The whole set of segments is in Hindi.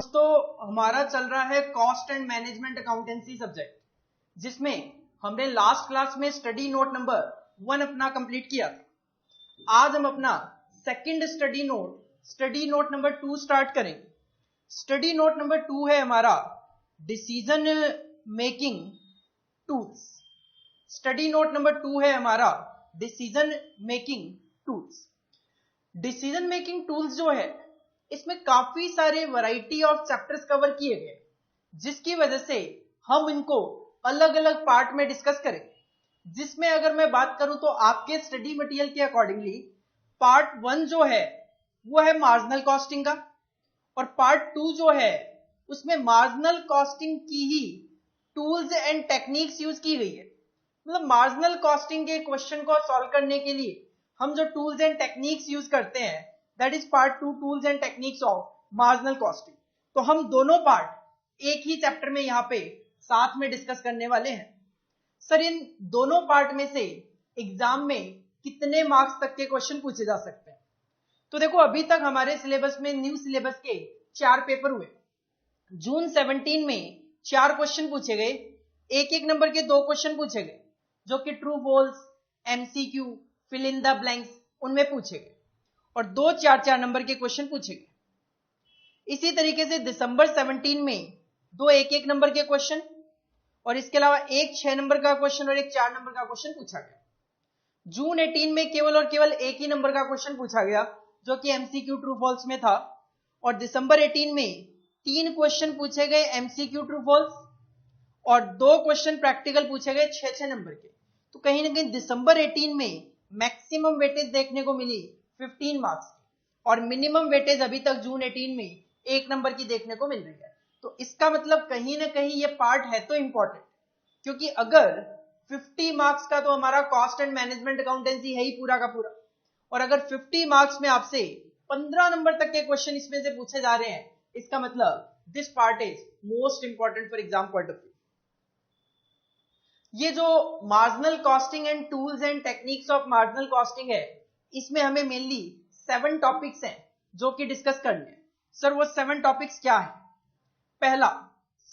दोस्तों हमारा चल रहा है cost and management accountancy subject, जिसमें हमने लास्ट क्लास में स्टडी नोट नंबर 1 अपना कंप्लीट किया था। आज हम अपना second study note number 2 start करेंगे। स्टडी नोट नंबर 2 है हमारा decision making tools. Study note number 2 है हमारा decision making tools. Decision making tools जो है इसमें काफी सारे वैरायटी ऑफ चैप्टर्स कवर किए गए, जिसकी वजह से हम इनको अलग अलग पार्ट में डिस्कस करेंगे। जिसमें अगर मैं बात करूं तो आपके स्टडी मटेरियल के अकॉर्डिंगली पार्ट 1 जो है वो है मार्जिनल कॉस्टिंग का, और पार्ट 2 जो है उसमें मार्जिनल कॉस्टिंग की ही टूल्स एंड टेक्निक्स यूज की गई है। मतलब मार्जिनल कॉस्टिंग के क्वेश्चन को सॉल्व करने के लिए हम जो टूल्स एंड टेक्निक्स यूज करते हैं, that is part 2 tools and techniques of marginal costing. तो हम दोनों पार्ट एक ही चैप्टर में यहाँ पे साथ में डिस्कस करने वाले हैं। सर इन दोनों पार्ट में से एग्जाम में कितने मार्क्स तक के क्वेश्चन पूछे जा सकते हैं? तो देखो अभी तक हमारे सिलेबस में न्यू सिलेबस के 4 पेपर हुए। जून 17 में 4 क्वेश्चन पूछे गए, एक नंबर के 2 क्वेश्चन पूछे गए, जो कि true false, MCQ, fill in the blanks उनमें पूछे गए, और 2 4 नंबर के क्वेश्चन पूछे गए। इसी तरीके से दिसंबर 17 में 2 1 नंबर के क्वेश्चन, और इसके अलावा एक 6 नंबर का क्वेश्चन और एक 4 नंबर का क्वेश्चन पूछा गया। जून 18 में केवल और केवल एक ही नंबर का क्वेश्चन पूछा गया, जो कि एमसीक्यू ट्रू फॉल्स में था, और दिसंबर 18 में 3 क्वेश्चन पूछे गए एमसीक्यू ट्रू फॉल्स, और 2 क्वेश्चन प्रैक्टिकल पूछे गए 6 नंबर के। तो कहीं ना कहीं दिसंबर 18 में मैक्सिमम वेटेज देखने को मिली 15 मार्क्स की, और मिनिमम वेटेज अभी तक जून 18 में 1 नंबर की देखने को मिल रही है। तो इसका मतलब कहीं ना कहीं ये पार्ट है तो इंपॉर्टेंट, क्योंकि अगर 50 मार्क्स का तो हमारा कॉस्ट एंड मैनेजमेंट अकाउंटेंसी है ही पूरा का पूरा, और अगर 50 मार्क्स में आपसे 15 नंबर तक के क्वेश्चन इसमें से पूछे जा रहे हैं, इसका मतलब this part is most important for exam point of view. ये जो marginal costing and tools and techniques of marginal costing है, इसमें हमें मेनली 7 टॉपिक्स हैं जो कि डिस्कस करने हैं। सर वो 7 टॉपिक्स क्या है? पहला,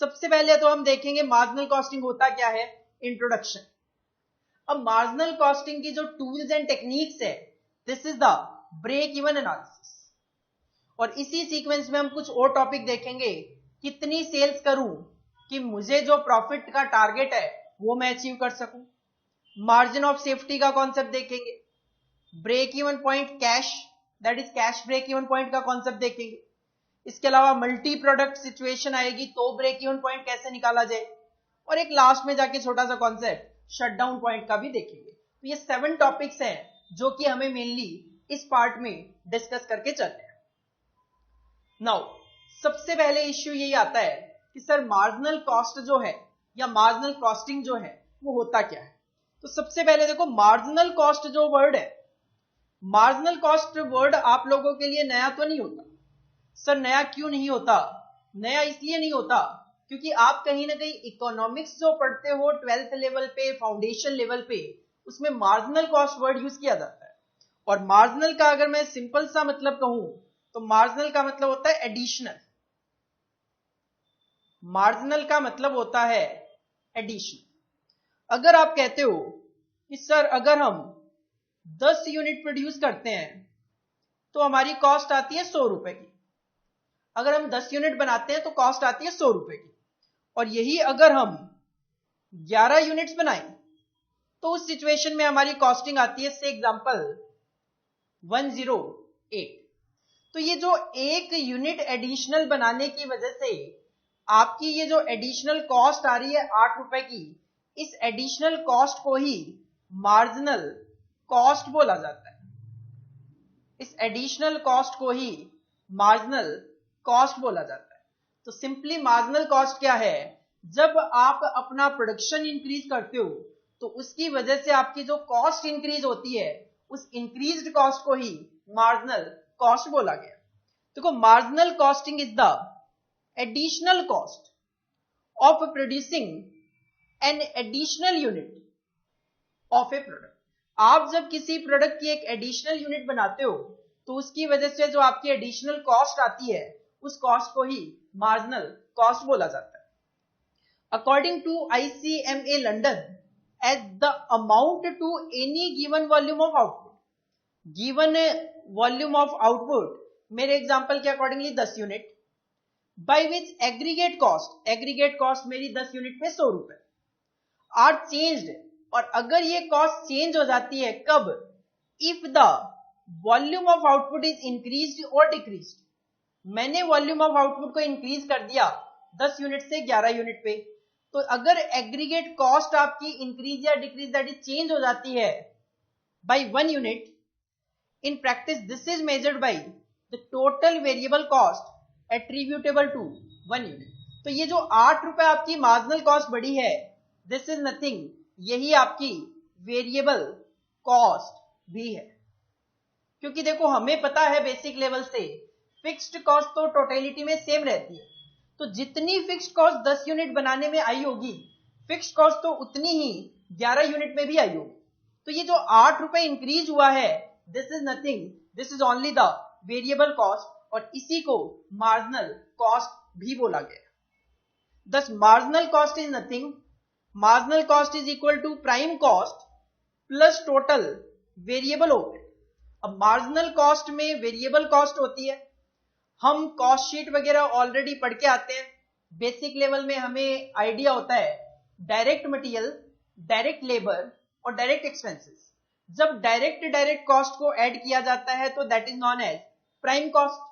सबसे पहले तो हम देखेंगे मार्जिनल कॉस्टिंग होता क्या है, इंट्रोडक्शन। अब मार्जिनल कॉस्टिंग की जो टूल्स एंड टेक्निक्स है, this is the break even analysis, और इसी सीक्वेंस में हम कुछ और टॉपिक देखेंगे, कितनी सेल्स करूं कि मुझे जो प्रॉफिट का टारगेट है वो मैं अचीव कर सकूं। मार्जिन ऑफ सेफ्टी का कॉन्सेप्ट देखेंगे, break even point cash, that is cash break even point का कॉन्सेप्ट देखेंगे। इसके अलावा मल्टी प्रोडक्ट सिचुएशन आएगी तो ब्रेक इवन पॉइंट कैसे निकाला जाए, और एक लास्ट में जाके छोटा सा कॉन्सेप्ट शटडाउन पॉइंट का भी देखेंगे। तो ये 7 टॉपिक्स हैं जो कि हमें मेनली इस पार्ट में डिस्कस करके चलते हैं। नाउ सबसे पहले इश्यू यही आता है कि सर मार्जिनल कॉस्ट जो है या मार्जिनल कॉस्टिंग जो है वो होता क्या है। तो सबसे पहले देखो, मार्जिनल कॉस्ट जो वर्ड है, मार्जिनल कॉस्ट वर्ड आप लोगों के लिए नया तो नहीं होता। सर नया क्यों नहीं होता? नया इसलिए नहीं होता क्योंकि आप कहीं ना कहीं इकोनॉमिक्स जो पढ़ते हो 12th लेवल पे, फाउंडेशन लेवल पे, उसमें मार्जिनल कॉस्ट वर्ड यूज किया जाता है। और मार्जिनल का अगर मैं सिंपल सा मतलब कहूं तो मार्जिनल का मतलब होता है एडिशनल। मार्जिनल का मतलब होता है एडिशनल। अगर आप कहते हो कि सर अगर हम 10 यूनिट प्रोड्यूस करते हैं तो हमारी कॉस्ट आती है 100 रुपए की। अगर हम 10 यूनिट बनाते हैं तो कॉस्ट आती है 100 रुपए की, और यही अगर हम 11 यूनिट्स बनाएं तो उस सिचुएशन में हमारी कॉस्टिंग आती है, से एग्जांपल 108। तो ये जो एक यूनिट एडिशनल बनाने की वजह से आपकी ये जो एडिशनल कॉस्ट आ रही है 8 रुपए की, इस एडिशनल कॉस्ट को ही मार्जिनल कॉस्ट बोला जाता है। इस एडिशनल कॉस्ट को ही मार्जिनल कॉस्ट बोला जाता है। तो सिंपली मार्जिनल कॉस्ट क्या है? जब आप अपना प्रोडक्शन इंक्रीज करते हो तो उसकी वजह से आपकी जो कॉस्ट इंक्रीज होती है, उस इंक्रीज्ड कॉस्ट को ही मार्जिनल कॉस्ट बोला गया। देखो marginal costing is the additional cost of producing an additional unit of A product. आप जब किसी प्रोडक्ट की एक एडिशनल यूनिट बनाते हो तो उसकी वजह से जो आपकी एडिशनल कॉस्ट आती है उस कॉस्ट को ही मार्जिनल कॉस्ट बोला जाता है। According to ICMA London, as the amount to any given volume of output, given volume of output मेरे एग्जांपल के accordingly 10 unit, by which aggregate cost मेरी 10 यूनिट पे 100 रुपए आर चेंज्ड, और अगर ये कॉस्ट चेंज हो जाती है कब, if the volume of output is increased और डिक्रीज्ड, मैंने वॉल्यूम ऑफ आउटपुट को इंक्रीज कर दिया 10 यूनिट से 11 यूनिट पे, तो अगर एग्रीगेट कॉस्ट आपकी इंक्रीज या डिक्रीज दैट इज चेंज हो जाती है by 1 unit, in practice this is measured by the total variable cost attributable to 1 unit. तो ये जो 8 रुपए आपकी मार्जिनल कॉस्ट बढ़ी है, दिस इज नथिंग, यही आपकी वेरिएबल कॉस्ट भी है। क्योंकि देखो हमें पता है बेसिक लेवल से फिक्स्ड कॉस्ट तो टोटलिटी में सेम रहती है, तो जितनी फिक्स्ड कॉस्ट 10 यूनिट बनाने में आई होगी, फिक्स्ड कॉस्ट तो उतनी ही 11 यूनिट में भी आई होगी। तो ये जो 8 रुपए इंक्रीज हुआ है, this is nothing, this is only the variable cost, और इसी को मार्जिनल कॉस्ट भी बोला गया। Thus marginal cost is nothing, marginal cost is equal to prime cost plus total variable overhead. अब मार्जिनल कॉस्ट में वेरिएबल कॉस्ट होती है, हम कॉस्ट शीट वगैरह ऑलरेडी पढ़ के आते हैं, बेसिक लेवल में हमें आइडिया होता है डायरेक्ट मटेरियल, डायरेक्ट लेबर और डायरेक्ट एक्सपेंसेस। जब डायरेक्ट कॉस्ट को ऐड किया जाता है तो that is known as prime cost.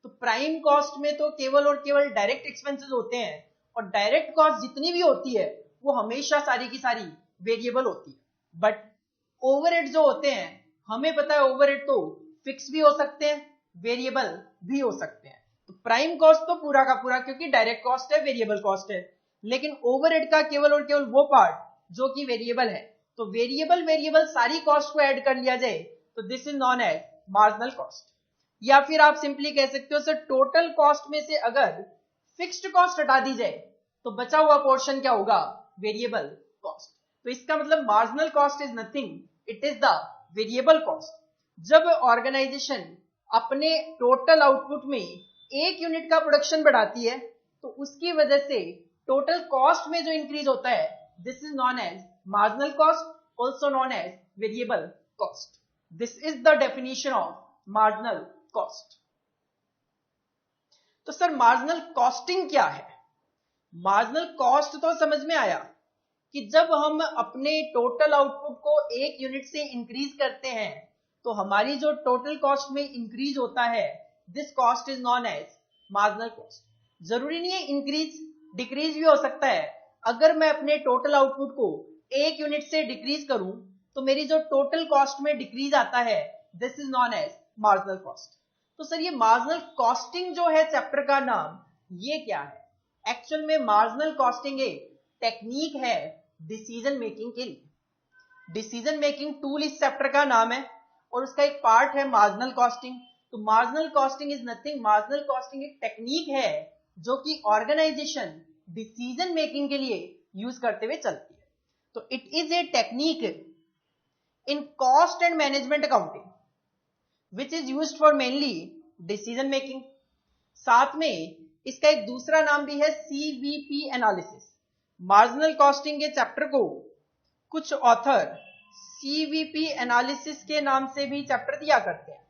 तो प्राइम कॉस्ट में तो केवल और केवल डायरेक्ट एक्सपेंसेस होते हैं, और डायरेक्ट कॉस्ट जितनी भी होती है वो हमेशा सारी की सारी वेरिएबल होती है। बट ओवरहेड जो होते हैं, हमें पता है ओवरहेड तो फिक्स भी हो सकते हैं, वेरिएबल भी हो सकते हैं। तो प्राइम कॉस्ट तो पूरा का पूरा क्योंकि डायरेक्ट कॉस्ट है, वेरिएबल कॉस्ट है, लेकिन ओवरहेड का केवल और केवल वो पार्ट जो कि वेरिएबल है। तो वेरिएबल सारी कॉस्ट को ऐड कर लिया जाए तो this is known as marginal cost. या फिर आप सिंपली कह सकते हो सर टोटल कॉस्ट में से अगर फिक्स्ड कॉस्ट हटा दी जाए तो बचा हुआ पोर्शन क्या होगा, वेरिएबल कॉस्ट। तो इसका मतलब marginal cost is nothing, it is the variable cost. जब ऑर्गेनाइजेशन अपने टोटल आउटपुट में 1 यूनिट का प्रोडक्शन बढ़ाती है तो उसकी वजह से टोटल कॉस्ट में जो इंक्रीज होता है, this is known as marginal cost, also known as variable cost. This is the definition of marginal cost. तो सर मार्जिनल कॉस्टिंग क्या है? मार्जिनल कॉस्ट तो समझ में आया कि जब हम अपने टोटल आउटपुट को 1 यूनिट से इंक्रीज करते हैं तो हमारी जो टोटल कॉस्ट में इंक्रीज होता है, this cost is known as marginal cost. जरूरी नहीं है इंक्रीज, डिक्रीज भी हो सकता है। अगर मैं अपने टोटल आउटपुट को 1 यूनिट से डिक्रीज करूं तो मेरी जो टोटल कॉस्ट में डिक्रीज आता है, this is known as marginal cost. तो सर ये मार्जिनल कॉस्टिंग जो है चैप्टर का नाम, ये क्या है? एक्चुअल में मार्जिनल कॉस्टिंग एक टेक्निक है डिसीजन मेकिंग के लिए। डिसीजन मेकिंग टूल इस चैप्टर का नाम है और उसका एक पार्ट है मार्जिनल कॉस्टिंग। तो marginal costing is nothing, marginal costing एक टेक्निक है जो कि ऑर्गेनाइजेशन डिसीजन मेकिंग के लिए यूज करते हुए चलती है। तो it is a technique in cost and management accounting which is used for mainly decision making. साथ में इसका एक दूसरा नाम भी है CVP एनालिसिस। मार्जिनल कॉस्टिंग के चैप्टर को कुछ ऑथर CVP एनालिसिस के नाम से भी चैप्टर दिया करते हैं।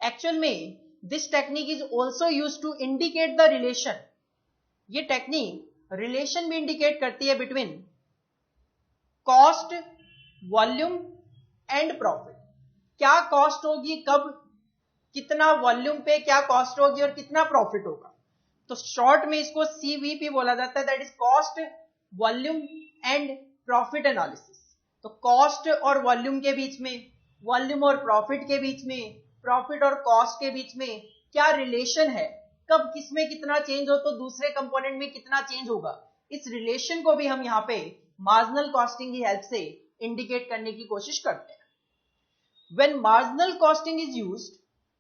एक्चुअल में this technique is also used to indicate the relation. ये टेक्निक रिलेशन भी इंडिकेट करती है between cost, volume and profit. क्या कॉस्ट होगी, कब, कितना वॉल्यूम पे क्या कॉस्ट होगी और कितना प्रॉफिट होगा। तो शॉर्ट में इसको CVP बोला जाता है, that is cost, volume and profit analysis. तो कॉस्ट और वॉल्यूम के बीच में, वॉल्यूम और प्रॉफिट के बीच में, प्रॉफिट और कॉस्ट के बीच में क्या रिलेशन है, कब किसमें कितना चेंज हो तो दूसरे कंपोनेंट में कितना चेंज होगा, इस रिलेशन को भी हम यहाँ पे मार्जिनल कॉस्टिंग की हेल्प से इंडिकेट करने की कोशिश करते हैं। When marginal costing is used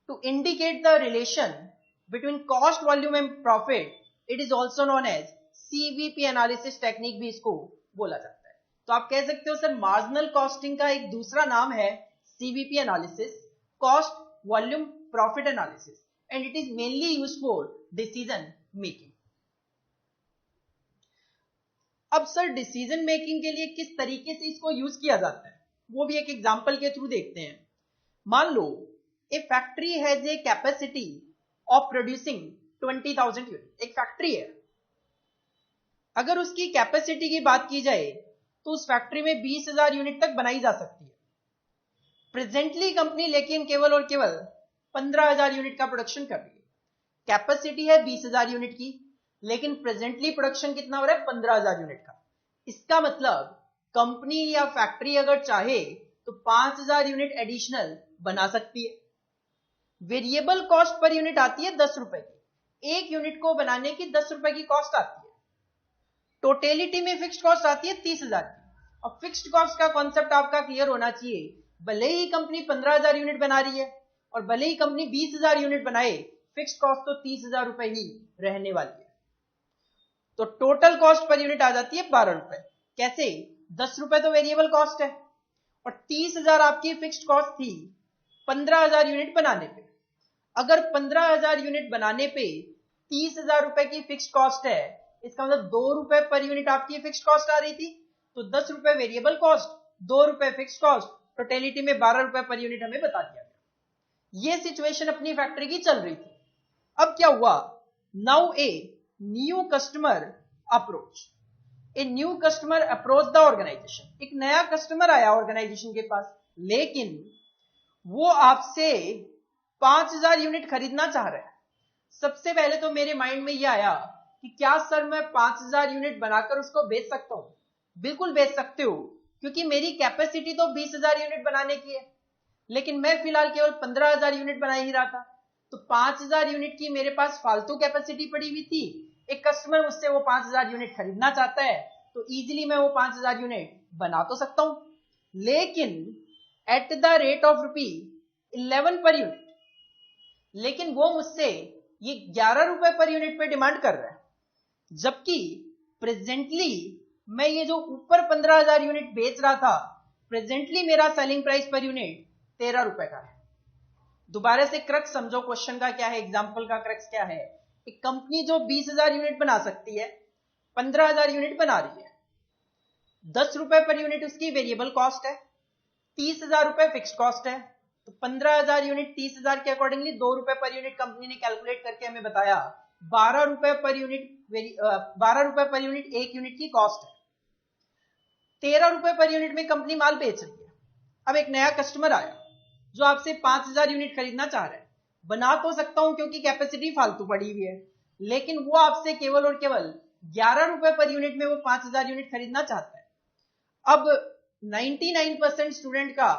to indicate the relation between cost, volume and profit, it is also known as CVP analysis technique भी इसको बोला जाता है। तो आप कह सकते हो सर मार्जिनल कॉस्टिंग का एक दूसरा नाम है CVP analysis, cost, volume, profit analysis. and it is mainly used for decision making. अब सर डिसीजन मेकिंग के लिए किस तरीके से इसको यूज किया जाता है वो भी एक एग्जांपल के थ्रू देखते हैं. मान लो a factory has a capacity of producing 20,000 unit. एक फैक्ट्री है, अगर उसकी कैपेसिटी की बात की जाए तो उस फैक्ट्री में 20,000 यूनिट तक बनाई जा सकती है. प्रेजेंटली कंपनी लेकिन केवल और केवल 15,000 यूनिट का प्रोडक्शन कर रही है. कैपेसिटी है 20,000 यूनिट की, लेकिन प्रेजेंटली प्रोडक्शन कितना हो रहा है? 15,000 यूनिट का. इसका मतलब कंपनी या फैक्ट्री अगर चाहे तो 5,000 यूनिट एडिशनल बना सकती है. वेरिएबल कॉस्ट पर यूनिट आती है 10 रुपए की. एक यूनिट को बनाने की 10 रुपए की कॉस्ट आती है. टोटलिटी में फिक्स्ड कॉस्ट आती है 30,000 की. और फिक्स्ड कॉस्ट का कॉन्सेप्ट आपका क्लियर होना चाहिए. भले ही कंपनी 15,000 यूनिट बना रही है और भले ही कंपनी 20,000 यूनिट बनाए, फिक्स्ड कॉस्ट तो 30,000 रुपए ही रहने वाली है. तो टोटल कॉस्ट पर यूनिट आ जाती है 12 रुपए. कैसे? 10 रुपए तो वेरिएबल कॉस्ट है और 30,000 आपकी फिक्स्ड कॉस्ट थी 15,000 यूनिट बनाने पे. अगर 15,000 यूनिट बनाने पे 30,000 रुपए की फिक्स्ड कॉस्ट है, इसका मतलब 2 रुपए पर यूनिट आपकी फिक्स्ड कॉस्ट आ रही थी. तो 10 रुपए वेरिएबल कॉस्ट, 2 रुपए फिक्स्ड कॉस्ट, टोटलिटी में 12 रुपए पर यूनिट हमें बता दिया गया. ये सिचुएशन अपनी फैक्ट्री की चल रही थी. अब क्या हुआ? Now a new customer approach. A new customer approach the organisation. एक नया कस्टमर आया ऑर्गेनाइजेशन के पास, लेकिन वो आपसे 5,000 यूनिट खरीदना चाह रहा है. सबसे पहले तो मेरे माइंड में ये आया कि क्या सर मैं 5,000 यूनिट बनाकर उसको बेच सकता हूं? बिल्कुल बेच सकते हो, क्योंकि मेरी कैपेसिटी तो 20,000 यूनिट बनाने की है, लेकिन मैं फिलहाल केवल 15,000 यूनिट बना ही रहा था. तो 5,000 यूनिट की मेरे पास फालतू कैपेसिटी पड़ी हुई थी. एक कस्टमर मुझसे वो 5,000 यूनिट खरीदना चाहता है, तो इजीली मैं वो 5,000 यूनिट बना तो सकता हूं, लेकिन एट द रेट ऑफ ₹11 पर यूनिट. लेकिन वो मुझसे ये 11 रुपए पर यूनिट पे डिमांड कर रहा है, जबकि प्रेजेंटली मैं ये जो ऊपर 15,000 यूनिट बेच रहा था, प्रेजेंटली मेरा सेलिंग प्राइस पर यूनिट 13 रुपए का है. दोबारा से क्रक्स समझो क्वेश्चन का क्या है, एग्जांपल का क्रक्स क्या है. एक कंपनी जो 20,000 यूनिट बना सकती है, 15,000 यूनिट बना रही है. 10 रुपए पर यूनिट उसकी वेरिएबल कॉस्ट है, 30,000 रुपए फिक्स्ड कॉस्ट है. तो 15,000 यूनिट 30,000 के अकॉर्डिंगली 2 रुपए पर यूनिट कंपनी ने कैलकुलेट करके हमें बताया 12 रुपए पर यूनिट. 12 रुपए पर यूनिट एक यूनिट की कॉस्ट है. 13 रुपए पर यूनिट में कंपनी माल बेच रही है. अब एक नया कस्टमर आया जो आपसे 5,000 यूनिट खरीदना चाह रहा है. बना तो सकता हूं क्योंकि कैपेसिटी फालतू पड़ी हुई है, लेकिन वो आपसे केवल और केवल 11 रुपए पर यूनिट में वो 5,000 यूनिट खरीदना चाहता है. अब 99% स्टूडेंट का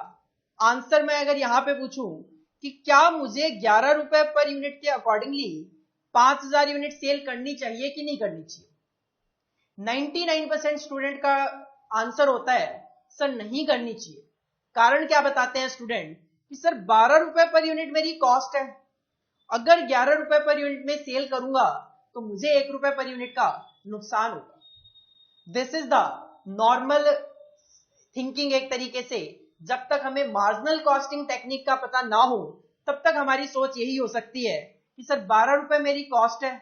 आंसर मैं अगर यहां पे पूछूं कि क्या मुझे 11 रुपए पर यूनिट के अकॉर्डिंगली 5,000 यूनिट सेल करनी चाहिए कि नहीं करनी चाहिए, 99% स्टूडेंट का आंसर होता है सर नहीं करनी चाहिए. कारण क्या बताते हैं स्टूडेंट कि सर 12 रुपए पर यूनिट मेरी कॉस्ट है, अगर 11 रुपए पर यूनिट में सेल करूंगा तो मुझे 1 रुपए पर यूनिट का नुकसान होगा. This is the normal thinking. एक तरीके से जब तक हमें मार्जिनल कॉस्टिंग टेक्निक का पता ना हो, तब तक हमारी सोच यही हो सकती है कि सर 12 रुपए मेरी कॉस्ट है,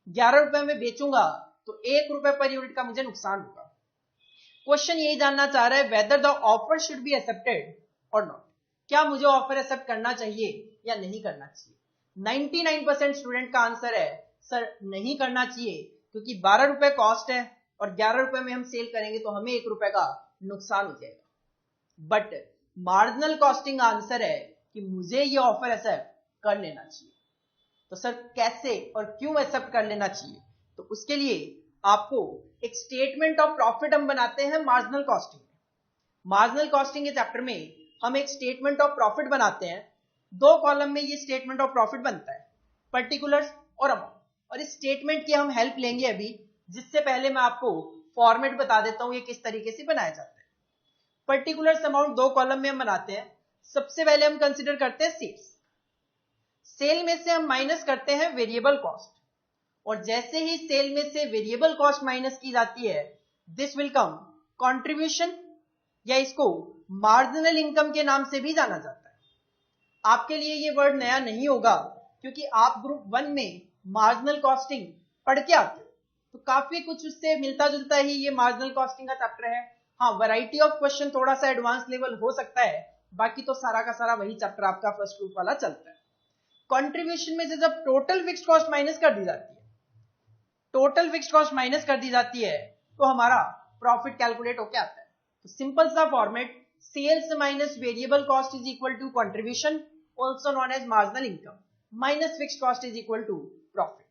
11 रुपए में बेचूंगा तो 1 रुपए पर यूनिट का मुझे नुकसान होगा. क्वेश्चन यही जानना चाह रहा है whether the offer should be accepted और नॉट. क्या मुझे ऑफर एक्सेप्ट करना चाहिए या नहीं करना चाहिए. 99% स्टूडेंट का आंसर है सर नहीं करना चाहिए, क्योंकि 12 रुपए कॉस्ट है और 11 रुपए में हम सेल करेंगे तो हमें 1 रुपए का नुकसान हो जाएगा. बट मार्जिनल कॉस्टिंग आंसर है कि मुझे ये ऑफर एक्सेप्ट कर लेना चाहिए. तो सर कैसे और क्यों एक्सेप्ट कर लेना चाहिए, तो उसके लिए आपको एक स्टेटमेंट ऑफ प्रॉफिट हम बनाते हैं मार्जिनल कॉस्टिंग. मार्जिनल कॉस्टिंग के चैप्टर में हम एक स्टेटमेंट ऑफ प्रॉफिट बनाते हैं. 2 कॉलम में ये स्टेटमेंट ऑफ प्रॉफिट बनता है, पर्टिकुलर्स और अमाउंट. और इस स्टेटमेंट की हम हेल्प लेंगे अभी, जिससे पहले मैं आपको फॉर्मेट बता देता हूं ये किस तरीके से बनाया जाता है. पर्टिकुलर्स अमाउंट 2 कॉलम में हम बनाते हैं. सबसे पहले हम कंसीडर करते हैं सेल्स. सेल में से हम माइनस करते हैं वेरिएबल कॉस्ट, और जैसे ही सेल में से वेरिएबल कॉस्ट माइनस की जाती है, दिस विल कम कंट्रीब्यूशन, या इसको मार्जिनल इनकम के नाम से भी जाना जाता है. आपके लिए ये वर्ड नया नहीं होगा, क्योंकि आप ग्रुप 1 में मार्जिनल कॉस्टिंग पढ़ के आते हो, तो काफी कुछ उससे मिलता जुलता ही ये मार्जिनल कॉस्टिंग का चैप्टर है। हाँ, वैरायटी ऑफ क्वेश्चन थोड़ा सा एडवांस लेवल हो सकता है, बाकी तो सारा का सारा वही चैप्टर आपका फर्स्ट ग्रुप वाला चलता है। कंट्रीब्यूशन में से जब टोटल फिक्स्ड कॉस्ट माइनस कर दी जाती है, टोटल फिक्स्ड कॉस्ट माइनस कर दी जाती है, तो हमारा प्रॉफिट कैलकुलेट होके आता है। तो सिंपल सा format, sales minus variable cost is equal to contribution, also known as marginal income, minus fixed cost is equal to profit.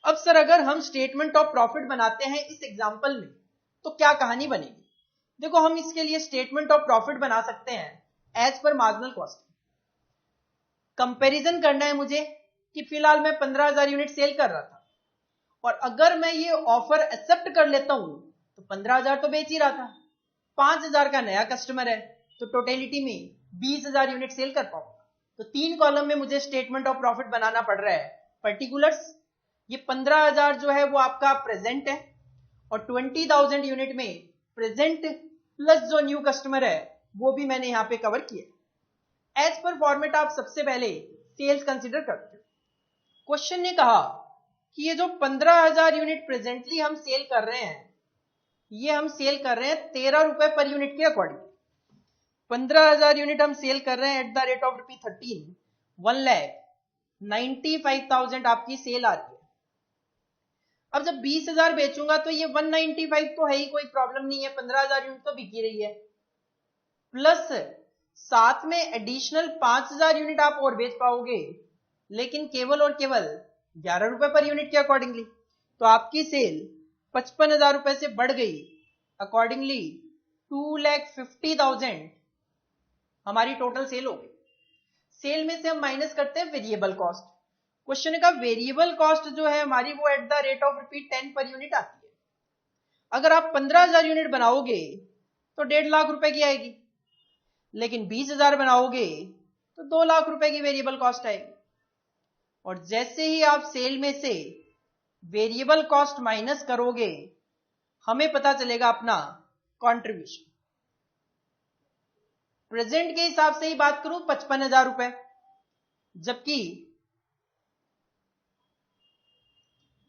अब सर अगर हम स्टेटमेंट ऑफ प्रॉफिट बनाते हैं इस एग्जांपल में, तो क्या कहानी बनेगी? देखो, हम इसके लिए स्टेटमेंट ऑफ प्रॉफिट बना सकते हैं as per marginal cost. Comparison करना है मुझे कि फिलहाल मैं 15,000 यूनिट सेल कर रहा था, और अगर मैं ये ऑफर एक्सेप्ट कर लेता हूं तो 15,000 तो बेच ही रहा था, 5,000 का नया कस्टमर है, तो टोटलिटी में 20,000 यूनिट सेल कर पाऊंगा। तो 3 कॉलम में मुझे स्टेटमेंट ऑफ प्रॉफिट बनाना पड़ रहा है। पर्टिकुलर्स, ये 15,000 जो है वो आपका प्रेजेंट है, और 20,000 यूनिट में प्रेजेंट प्लस जो न्यू कस्टमर है वो भी मैंने यहां पे कवर किया। एज पर फॉर्मेट आप सबसे पहले सेल्स कंसीडर करते हो। क्वेश्चन ने कहा कि ये जो 15,000 यूनिट प्रेजेंटली हम सेल कर रहे हैं, ये हम सेल कर रहे हैं 13 रुपए पर यूनिट के अकॉर्डिंग। 15,000 यूनिट हम सेल कर रहे हैं एट द रेट ऑफ ₹13, 1,95,000 आपकी सेल आ रही है। अब जब 20,000 बेचूंगा तो ये 195 तो है ही, कोई प्रॉब्लम नहीं है, 15,000 यूनिट तो बिकी रही है, प्लस साथ में एडिशनल 5,000 यूनिट आप और बेच पाओगे, लेकिन केवल और केवल 11 रुपए पर यूनिट के अकॉर्डिंगली। तो आपकी सेल 55,000 रुपए से बढ़ गई, अकॉर्डिंगली 2,50,000 हमारी टोटल सेल हो गई। सेल में से हम माइनस करते हैं वेरिएबल कॉस्ट। क्वेश्चन का वेरिएबल कॉस्ट जो है हमारी वो eight the rate of ₹10 per unit आती है। अगर आप 15,000 यूनिट बनाओगे तो 1.5 लाख रुपए की आएगी, लेकिन 20,000 बनाओगे तो 2 लाख रुपए की वेरिएबल कॉस्ट आएगी। और जैसे ही आप सेल में से वेरिएबल कॉस्ट माइनस करोगे, हमें पता चलेगा अपना कंट्रीब्यूशन। प्रेजेंट के हिसाब से ही बात करूं 55,000 रुपए, जबकि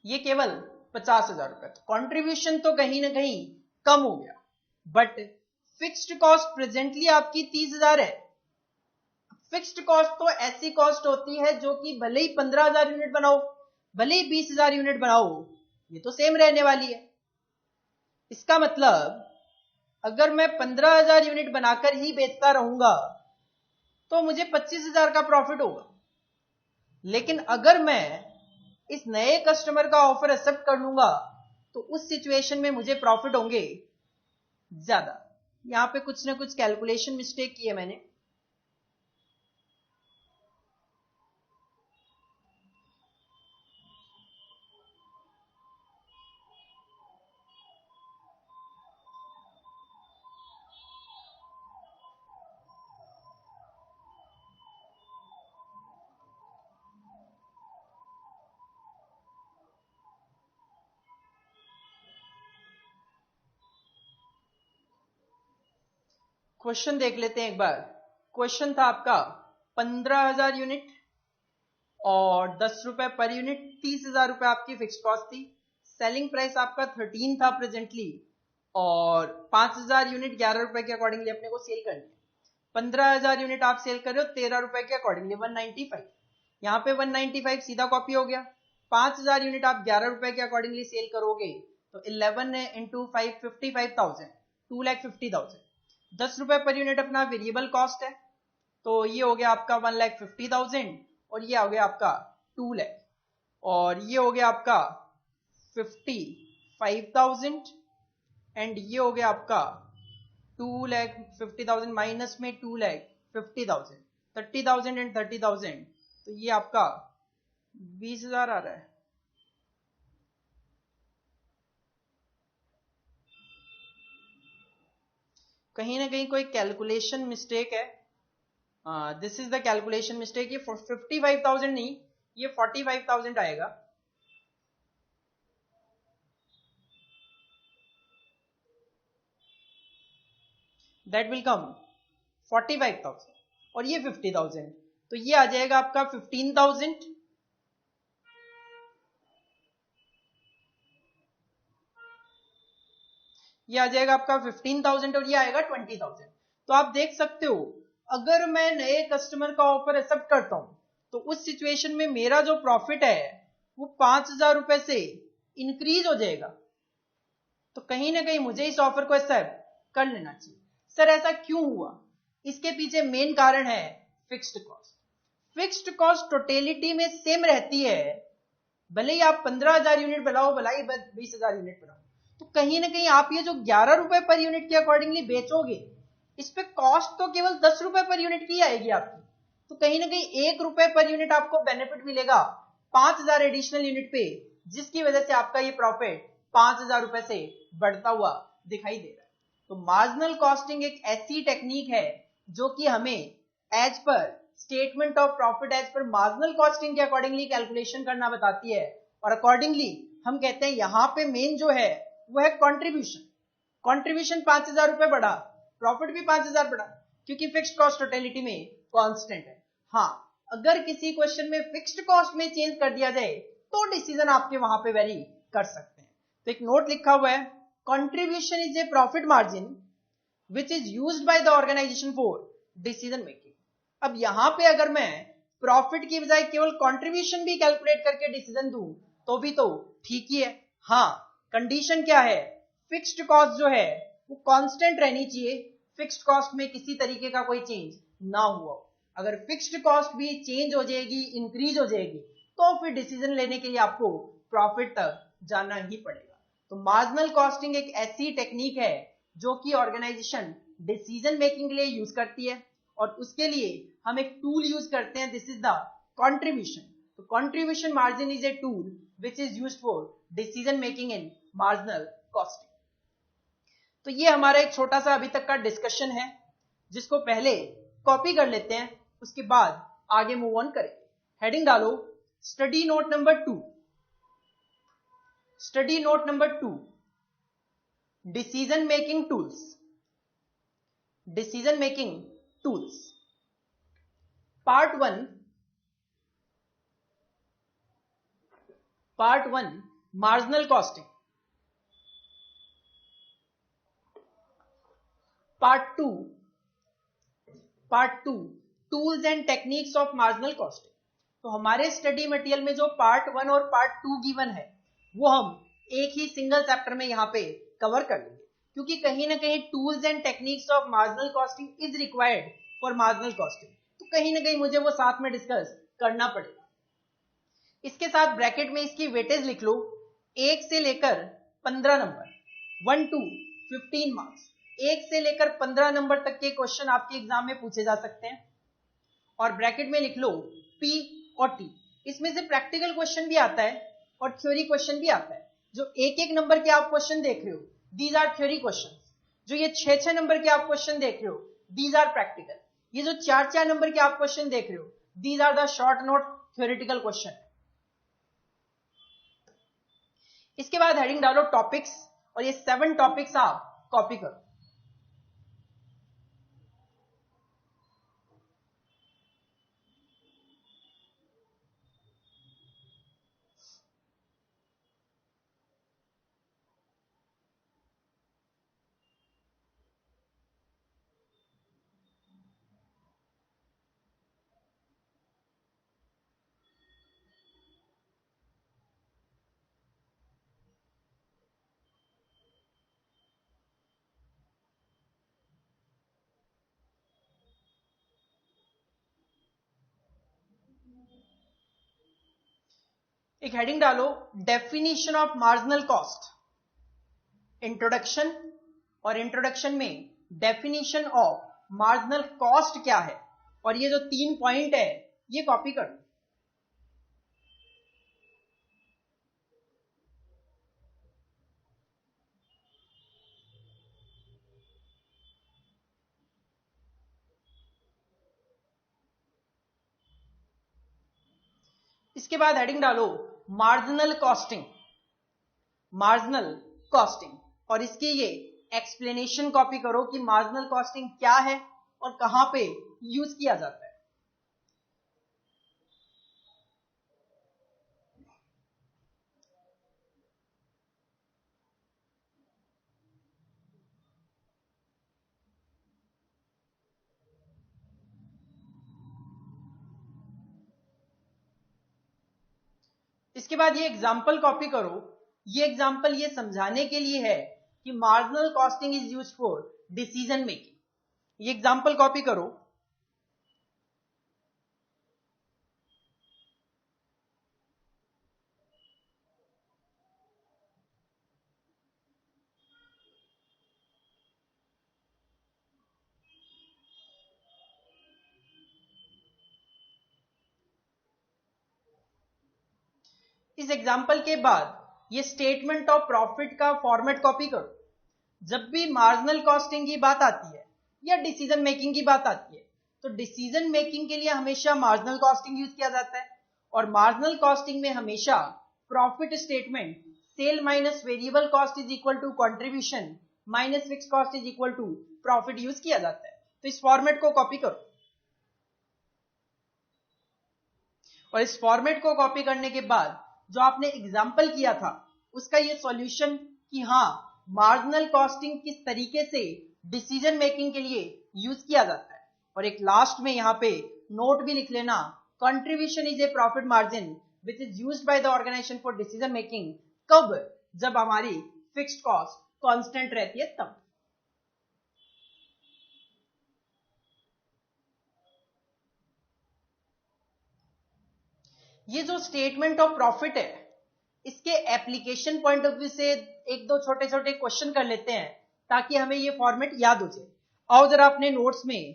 ये केवल 50,000 रुपए। कंट्रीब्यूशन तो कहीं ना कहीं कम हो गया, बट फिक्स्ड कॉस्ट प्रेजेंटली आपकी 30,000 है। फिक्स्ड कॉस्ट तो ऐसी कॉस्ट होती है जो कि भले ही 15,000 यूनिट बनाओ, भले ही 20,000 यूनिट बनाओ, ये तो सेम रहने वाली है। इसका मतलब अगर मैं 15,000 यूनिट बनाकर ही बेचता रहूंगा तो मुझे 25,000 का प्रॉफिट होगा, लेकिन अगर मैं इस नए कस्टमर का ऑफर एक्सेप्ट कर लूंगा तो उस सिचुएशन में मुझे प्रॉफिट होंगे ज्यादा। यहां पे कुछ ना कुछ कैलकुलेशन मिस्टेक की है मैंने। क्वेश्चन देख लेते हैं एक बार। क्वेश्चन था आपका 15,000 यूनिट और 10 रुपए पर यूनिट, 30,000 रुपए आपकी फिक्स कॉस्ट थी। सेलिंग प्राइस आपका 13 था प्रेजेंटली, और 5,000 यूनिट 11 रुपए के अकॉर्डिंगली अपने को सेल करनी है। 15,000 यूनिट आप सेल कर रहे हो 13 रुपए के अकॉर्डिंगली 195। यहाँ पे 195 सीधा कॉपी हो गया। 5,000 यूनिट आप 11 रुपए के अकॉर्डिंगली सेल करोगे तो 11 इंटू 5 55,000, 2,50,000। 10 रुपए पर यूनिट अपना वेरिएबल कॉस्ट है, तो ये हो गया आपका 1,50,000, और ये हो गया आपका 2 लाख, और ये हो गया आपका 55,000, एंड ये हो गया आपका 2,50,000 माइनस में 2,50,000, 30,000 एंड 30,000, तो ये आपका 20,000 आ रहा है। कहीं ना कहीं कोई कैलकुलेशन मिस्टेक है। This is the calculation mistake. ये 55,000 नहीं, ये 45,000 आएगा। दैट विल कम 45,000, और ये 50,000, तो ये आ जाएगा आपका 15,000, ये आ जाएगा आपका 15,000 और ये आएगा 20,000। तो आप देख सकते हो अगर मैं नए कस्टमर का ऑफर एक्सेप्ट करता हूं तो उस सिचुएशन में मेरा जो प्रॉफिट है वो 5,000 रुपए से इंक्रीज हो जाएगा। तो कहीं ना कहीं मुझे इस ऑफर को एक्सेप्ट कर लेना चाहिए। सर ऐसा क्यों हुआ? इसके पीछे मेन कारण है fixed cost. Fixed cost totality में सेम रहती है, भले ही आप 15,000 यूनिट बनाओ, भले ही 20,000 यूनिट बनाओ, तो कहीं ना कहीं आप ये जो 11 रुपए पर यूनिट के अकॉर्डिंगली बेचोगे, इस पे कॉस्ट तो केवल 10 रुपए पर यूनिट की आएगी आपकी। तो कहीं ना कहीं 1 रुपए पर यूनिट आपको बेनिफिट मिलेगा 5,000 एडिशनल यूनिट पे, जिसकी वजह से आपका ये प्रॉफिट 5,000 रुपए से बढ़ता हुआ दिखाई दे रहा है। तो मार्जिनल कॉस्टिंग एक ऐसी टेक्निक है जो कि हमें as per statement of profit as per marginal costing के अकॉर्डिंगली कैलकुलेशन करना बताती है। और अकॉर्डिंगली हम कहते हैं यहां पे मेन जो है वो है कंट्रीब्यूशन। कंट्रीब्यूशन 5,000 रुपए बढ़ा, प्रॉफिट भी 5,000 बढ़ा, क्योंकि फिक्स्ड कॉस्ट टोटलिटी में कांस्टेंट है। हाँ, अगर किसी क्वेश्चन में फिक्स्ड कॉस्ट में चेंज कर दिया जाए तो डिसीजन आपके वहां पे वेरी कर सकते हैं। तो एक नोट लिखा हुआ है, contribution is a profit margin which is used by the organisation for decision making. अब यहां पे अगर मैं प्रॉफिट की बजाय केवल कंट्रीब्यूशन भी कैलकुलेट करके डिसीजन दूं तो भी तो ठीक ही है। हाँ, कंडीशन क्या है? फिक्स्ड कॉस्ट जो है वो कांस्टेंट रहनी चाहिए, फिक्स्ड कॉस्ट में किसी तरीके का कोई चेंज ना हुआ। अगर फिक्स्ड कॉस्ट भी चेंज हो जाएगी, इंक्रीज हो जाएगी, तो फिर डिसीजन लेने के लिए आपको प्रॉफिट तक जाना ही पड़ेगा। तो मार्जिनल कॉस्टिंग एक ऐसी टेक्निक है जो कि ऑर्गेनाइजेशन डिसीजन मेकिंग के लिए यूज करती है, और उसके लिए हम एक टूल यूज करते हैं, दिस इज द कंट्रीब्यूशन। तो contribution margin is a tool which is used for decision making in marginal costing. तो ये हमारा एक छोटा सा अभी तक का डिस्कशन है, जिसको पहले कॉपी कर लेते हैं, उसके बाद आगे मूव ऑन करेंगे। हेडिंग डालो study note number 2। Study note number 2, decision making tools. Decision making tools part 1, marginal costing. Part 2 tools and techniques of marginal costing. तो हमारे स्टडी मटेरियल में जो पार्ट 1 और पार्ट 2 गिवन है वो हम एक ही सिंगल चैप्टर में यहां पे कवर कर लेंगे, क्योंकि कहीं ना कहीं tools and techniques of marginal costing is required for marginal costing, तो कहीं ना कहीं मुझे वो साथ में डिस्कस करना पड़ेगा। इसके साथ ब्रैकेट में इसकी वेटेज लिख लो, 1 से लेकर 15 नंबर, 1 to 15 मार्क्स। 1 से लेकर 15 नंबर तक के क्वेश्चन आपके एग्जाम में पूछे जा सकते हैं। और ब्रैकेट में लिख लो P और T। इसमें से प्रैक्टिकल क्वेश्चन भी आता है और थ्योरी क्वेश्चन भी आता है। जो एक एक नंबर के आप क्वेश्चन देख रहे हो, दीज आर थ्योरी क्वेश्चन। जो ये 6-6 नंबर के आप क्वेश्चन देख रहे हो, दीज आर प्रैक्टिकल। ये जो 4-4 नंबर के आप क्वेश्चन देख रहे हो, these are the short note theoretical question. इसके बाद हेडिंग डालो टॉपिक्स, और ये 7 टॉपिक्स आप कॉपी करो। एक हेडिंग डालो definition of marginal cost, introduction. और इंट्रोडक्शन में डेफिनेशन ऑफ मार्जिनल कॉस्ट क्या है, और ये जो 3 पॉइंट है ये कॉपी कर दो। इसके बाद हेडिंग डालो मार्जिनल कॉस्टिंग, मार्जिनल कॉस्टिंग, और इसकी ये एक्सप्लेनेशन कॉपी करो कि मार्जिनल कॉस्टिंग क्या है और कहां पे यूज किया जाता है। इसके बाद ये एग्जाम्पल कॉपी करो। ये एग्जाम्पल ये समझाने के लिए है कि marginal costing is used for decision making. ये एग्जाम्पल कॉपी करो। इस एग्जाम्पल के बाद ये स्टेटमेंट ऑफ प्रॉफिट का फॉर्मेट कॉपी करो। जब भी मार्जिनल कॉस्टिंग की बात आती है या डिसीजन मेकिंग की बात आती है तो डिसीजन मेकिंग के लिए हमेशा मार्जिनल कॉस्टिंग यूज किया जाता है, और मार्जिनल कॉस्टिंग में हमेशा profit statement sale minus variable cost is equal to contribution minus fix cost is equal to profit use किया जाता है। तो इस फॉर्मेट को कॉपी करो, और इस फॉर्मेट को कॉपी करने के बाद जो आपने एग्जाम्पल किया था उसका ये सॉल्यूशन कि हाँ मार्जिनल कॉस्टिंग किस तरीके से डिसीजन मेकिंग के लिए यूज किया जाता है। और एक लास्ट में यहाँ पे नोट भी लिख लेना, contribution is a profit margin which is used by the organisation for decision making. कब? जब हमारी फिक्स्ड कॉस्ट कांस्टेंट रहती है तब। ये जो स्टेटमेंट ऑफ प्रॉफिट है इसके एप्लीकेशन पॉइंट ऑफ व्यू से एक दो छोटे छोटे क्वेश्चन कर लेते हैं ताकि हमें ये फॉर्मेट याद हो जाए। आओ जरा अपने नोट्स में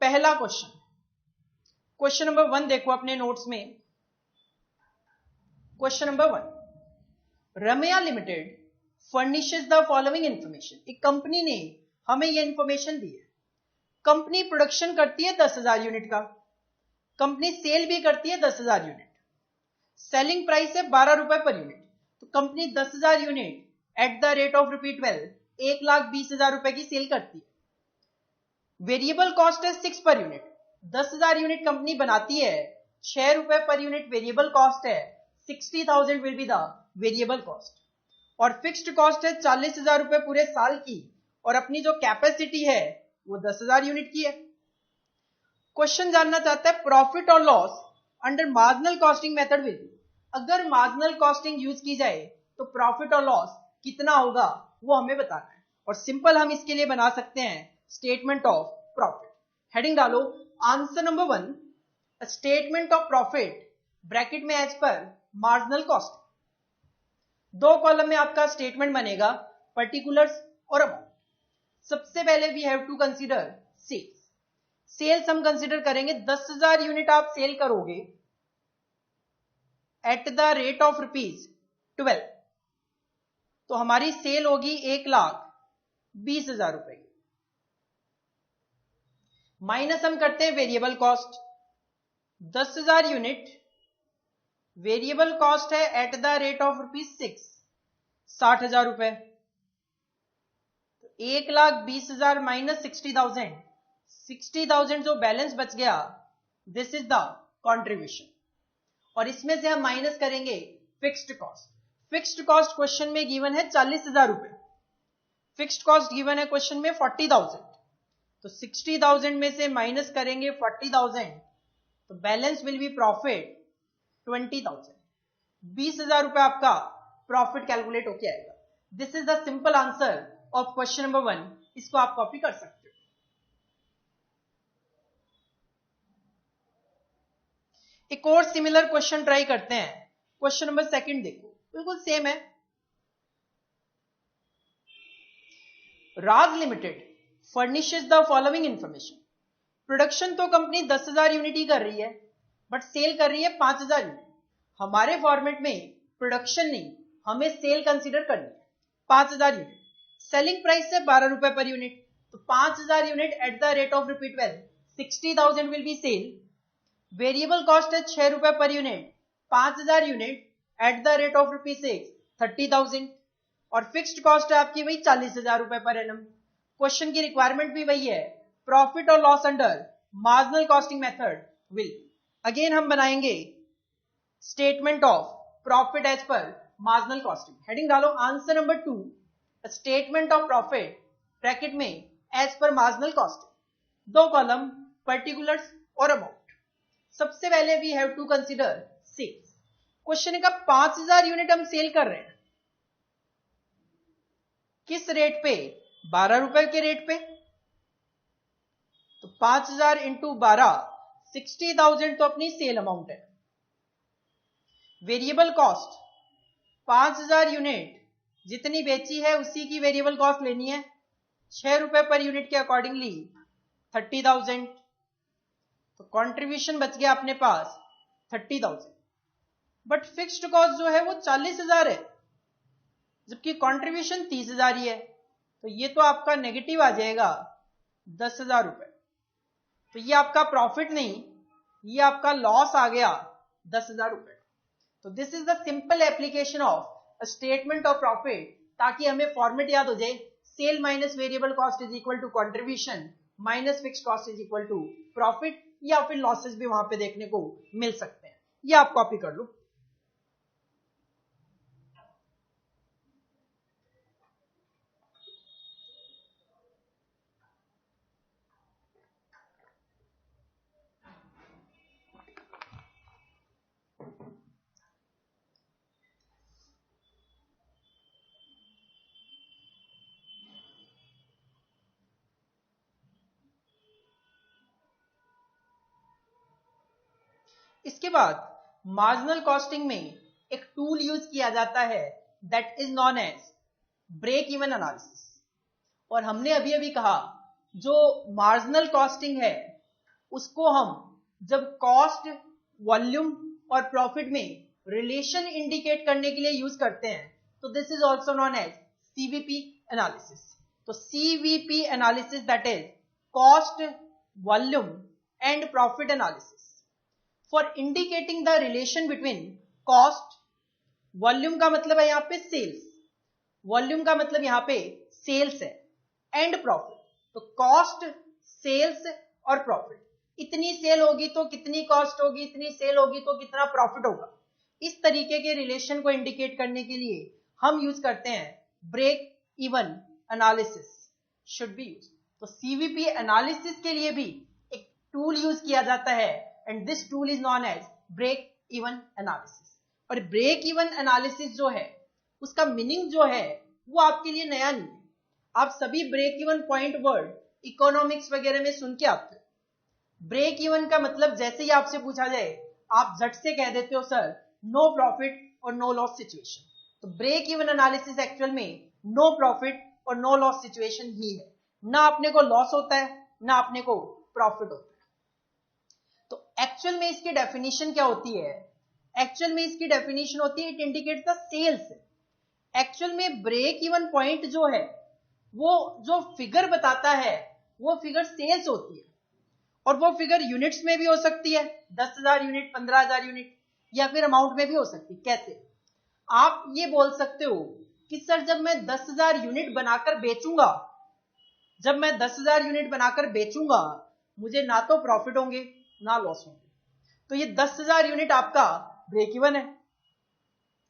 पहला क्वेश्चन नंबर 1 देखो अपने नोट्स में। Question number 1, Ramaiah limited furnishes the following information. एक कंपनी ने हमें ये इंफॉर्मेशन दी है। कंपनी प्रोडक्शन करती है 10,000 यूनिट का, कंपनी सेल भी करती है 10,000 यूनिट, सेलिंग प्राइस है 12 रुपए पर यूनिट। तो company 10,000 unit at the rate of ₹12 1,20,000 रुपए की सेल करती है। वेरिएबल कॉस्ट है 6 पर यूनिट। 10,000 यूनिट कंपनी बनाती है, 6 रुपए पर यूनिट वेरिएबल कॉस्ट है, 60,000 will be the variable cost. और फिक्स्ड कॉस्ट है 40,000 रुपए पूरे साल की, और अपनी जो कैपेसिटी है वो 10,000 यूनिट की है। क्वेश्चन जानना चाहता है प्रॉफिट और loss under marginal costing method will. अगर मार्जिनल कॉस्टिंग यूज की जाए तो प्रॉफिट और लॉस कितना होगा वो हमें बताना है। और सिंपल हम इसके लिए बना सकते हैं स्टेटमेंट ऑफ प्रॉफिट। हेडिंग डालो answer number 1, statement of profit bracket में एज पर मार्जिनल कॉस्ट। दो कॉलम में आपका स्टेटमेंट बनेगा, पर्टिकुलर्स और अमाउंट। सबसे पहले we have to consider sales. Sales हम कंसीडर करेंगे, 10,000 यूनिट आप सेल करोगे एट द रेट ऑफ ₹12, तो हमारी सेल होगी 1,20,000 रुपए की। माइनस हम करते हैं variable cost, 10,000 unit variable cost है एट द रेट ऑफ ₹6, 60,000 रुपए। 1,20,000 माइनस 60,000, 60,000 जो बैलेंस बच गया दिस इज द कंट्रीब्यूशन। और इसमें से हम माइनस करेंगे fixed cost. Fixed cost question में गिवन है 40,000 रुपए, फिक्स्ड कॉस्ट गिवन है क्वेश्चन में 40,000। तो 60,000 में से माइनस करेंगे 40,000, तो बैलेंस विल बी प्रॉफिट 20,000। 20,000 रुपए आपका प्रॉफिट कैलकुलेट होके आएगा। This is the simple answer of question number 1। इसको आप कॉपी कर सकते हो। एक और सिमिलर क्वेश्चन ट्राई करते हैं। क्वेश्चन नंबर 2 देखो, बिल्कुल सेम है। Raj limited furnishes the following information. Production तो कंपनी 10,000 यूनिट ही कर रही है, बट सेल कर रही है 5,000 यूनिट। हमारे फॉर्मेट में प्रोडक्शन नहीं, हमें सेल कंसीडर करनी है 5,000 यूनिट। सेलिंग प्राइस है 12 रुपए पर यूनिट, तो 5,000 unit at the rate of ₹12, 60,000 will be sale. Variable cost है 6 रुपए per unit, 5,000 unit at the rate of ₹6, 30,000। और फिक्स्ड कॉस्ट है आपकी वही 40,000 रुपए पर एनम। क्वेश्चन की रिक्वायरमेंट भी वही है, प्रॉफिट और loss under marginal costing method will. Again हम बनाएंगे statement of profit as per marginal costing. Heading डालो answer number 2, statement of profit bracket में एज पर मार्जिनल कॉस्टिंग। दो कॉलम पर्टिकुलर्स और अमाउंट। सबसे पहले we have to consider sales. Question का 5000 यूनिट हम सेल कर रहे हैं, किस रेट पे? 12 रुपए के रेट पे। तो 5000 इंटू 12, 60,000 तो अपनी सेल अमाउंट है। वेरिएबल कॉस्ट 5000 यूनिट जितनी बेची है उसी की वेरिएबल कॉस्ट लेनी है, 6 रुपए पर यूनिट के अकॉर्डिंगली 30,000। तो कंट्रीब्यूशन बच गया अपने पास 30,000, बट फिक्स्ड कॉस्ट जो है वो 40,000 है, जबकि कंट्रीब्यूशन 30,000 ही है। तो ये तो आपका नेगेटिव आ जाएगा 10,000 रुपए। तो ये आपका प्रॉफिट नहीं, ये आपका लॉस आ गया 10,000 रुपए। तो this is the simple application of a statement of profit, ताकि हमें फॉर्मेट याद हो जाए, sale minus variable cost is equal to contribution minus fixed cost is equal to profit, या फिर लॉसेस भी वहां पे देखने को मिल सकते हैं। ये आप कॉपी कर लो। इसके बाद मार्जिनल कॉस्टिंग में एक टूल यूज किया जाता है that is known as break even analysis. और हमने अभी अभी कहा जो मार्जिनल कॉस्टिंग है उसको हम जब कॉस्ट, वॉल्यूम और प्रॉफिट में रिलेशन इंडिकेट करने के लिए यूज करते हैं, तो this is also known as CVP analysis. तो CVP analysis that is cost, volume and profit analysis for indicating the relation between cost, volume का मतलब है यहां पे सेल्स, वॉल्यूम का मतलब यहां पे सेल्स है, एंड प्रॉफिट। तो कॉस्ट, सेल्स और प्रॉफिट, इतनी सेल होगी तो कितनी कॉस्ट होगी, इतनी सेल होगी तो कितना प्रॉफिट होगा। इस तरीके के रिलेशन को इंडिकेट करने के लिए हम यूज करते हैं break even analysis should be use. तो सीवीपी एनालिसिस के लिए भी एक टूल यूज किया जाता है, and this tool is known as break even analysis. और ब्रेक इवन एनालिसिस जो है उसका मीनिंग जो है वो आपके लिए नया नहीं है। आप सभी break even point word economics वगैरह में सुन के आते हो। ब्रेक इवन का मतलब जैसे ही आपसे पूछा जाए आप झट से कह देते हो सर नो प्रॉफिट और नो लॉस सिचुएशन। तो ब्रेक इवन एनालिसिस एक्चुअल में नो प्रॉफिट और नो लॉस सिचुएशन ही है, ना अपने को लॉस होता है ना अपने को प्रॉफिट होता है। तो एक्चुअल में इसकी डेफिनेशन क्या होती है? एक्चुअल में इसकी डेफिनेशन होती है it indicates the sales. Actual में ब्रेक इवन पॉइंट जो है वो जो फिगर बताता है वो फिगर सेल्स होती है, और वो फिगर यूनिट्स में भी हो सकती है, 10,000 यूनिट, 15,000 यूनिट, या फिर अमाउंट में भी हो सकती है। कैसे? आप ये बोल सकते हो कि सर जब मैं 10,000 यूनिट बनाकर बेचूंगा, जब मैं 10,000 यूनिट बनाकर बेचूंगा मुझे ना तो प्रॉफिट होंगे ना लॉस होंगे। तो ये 10,000 यूनिट आपका ब्रेक इवन है।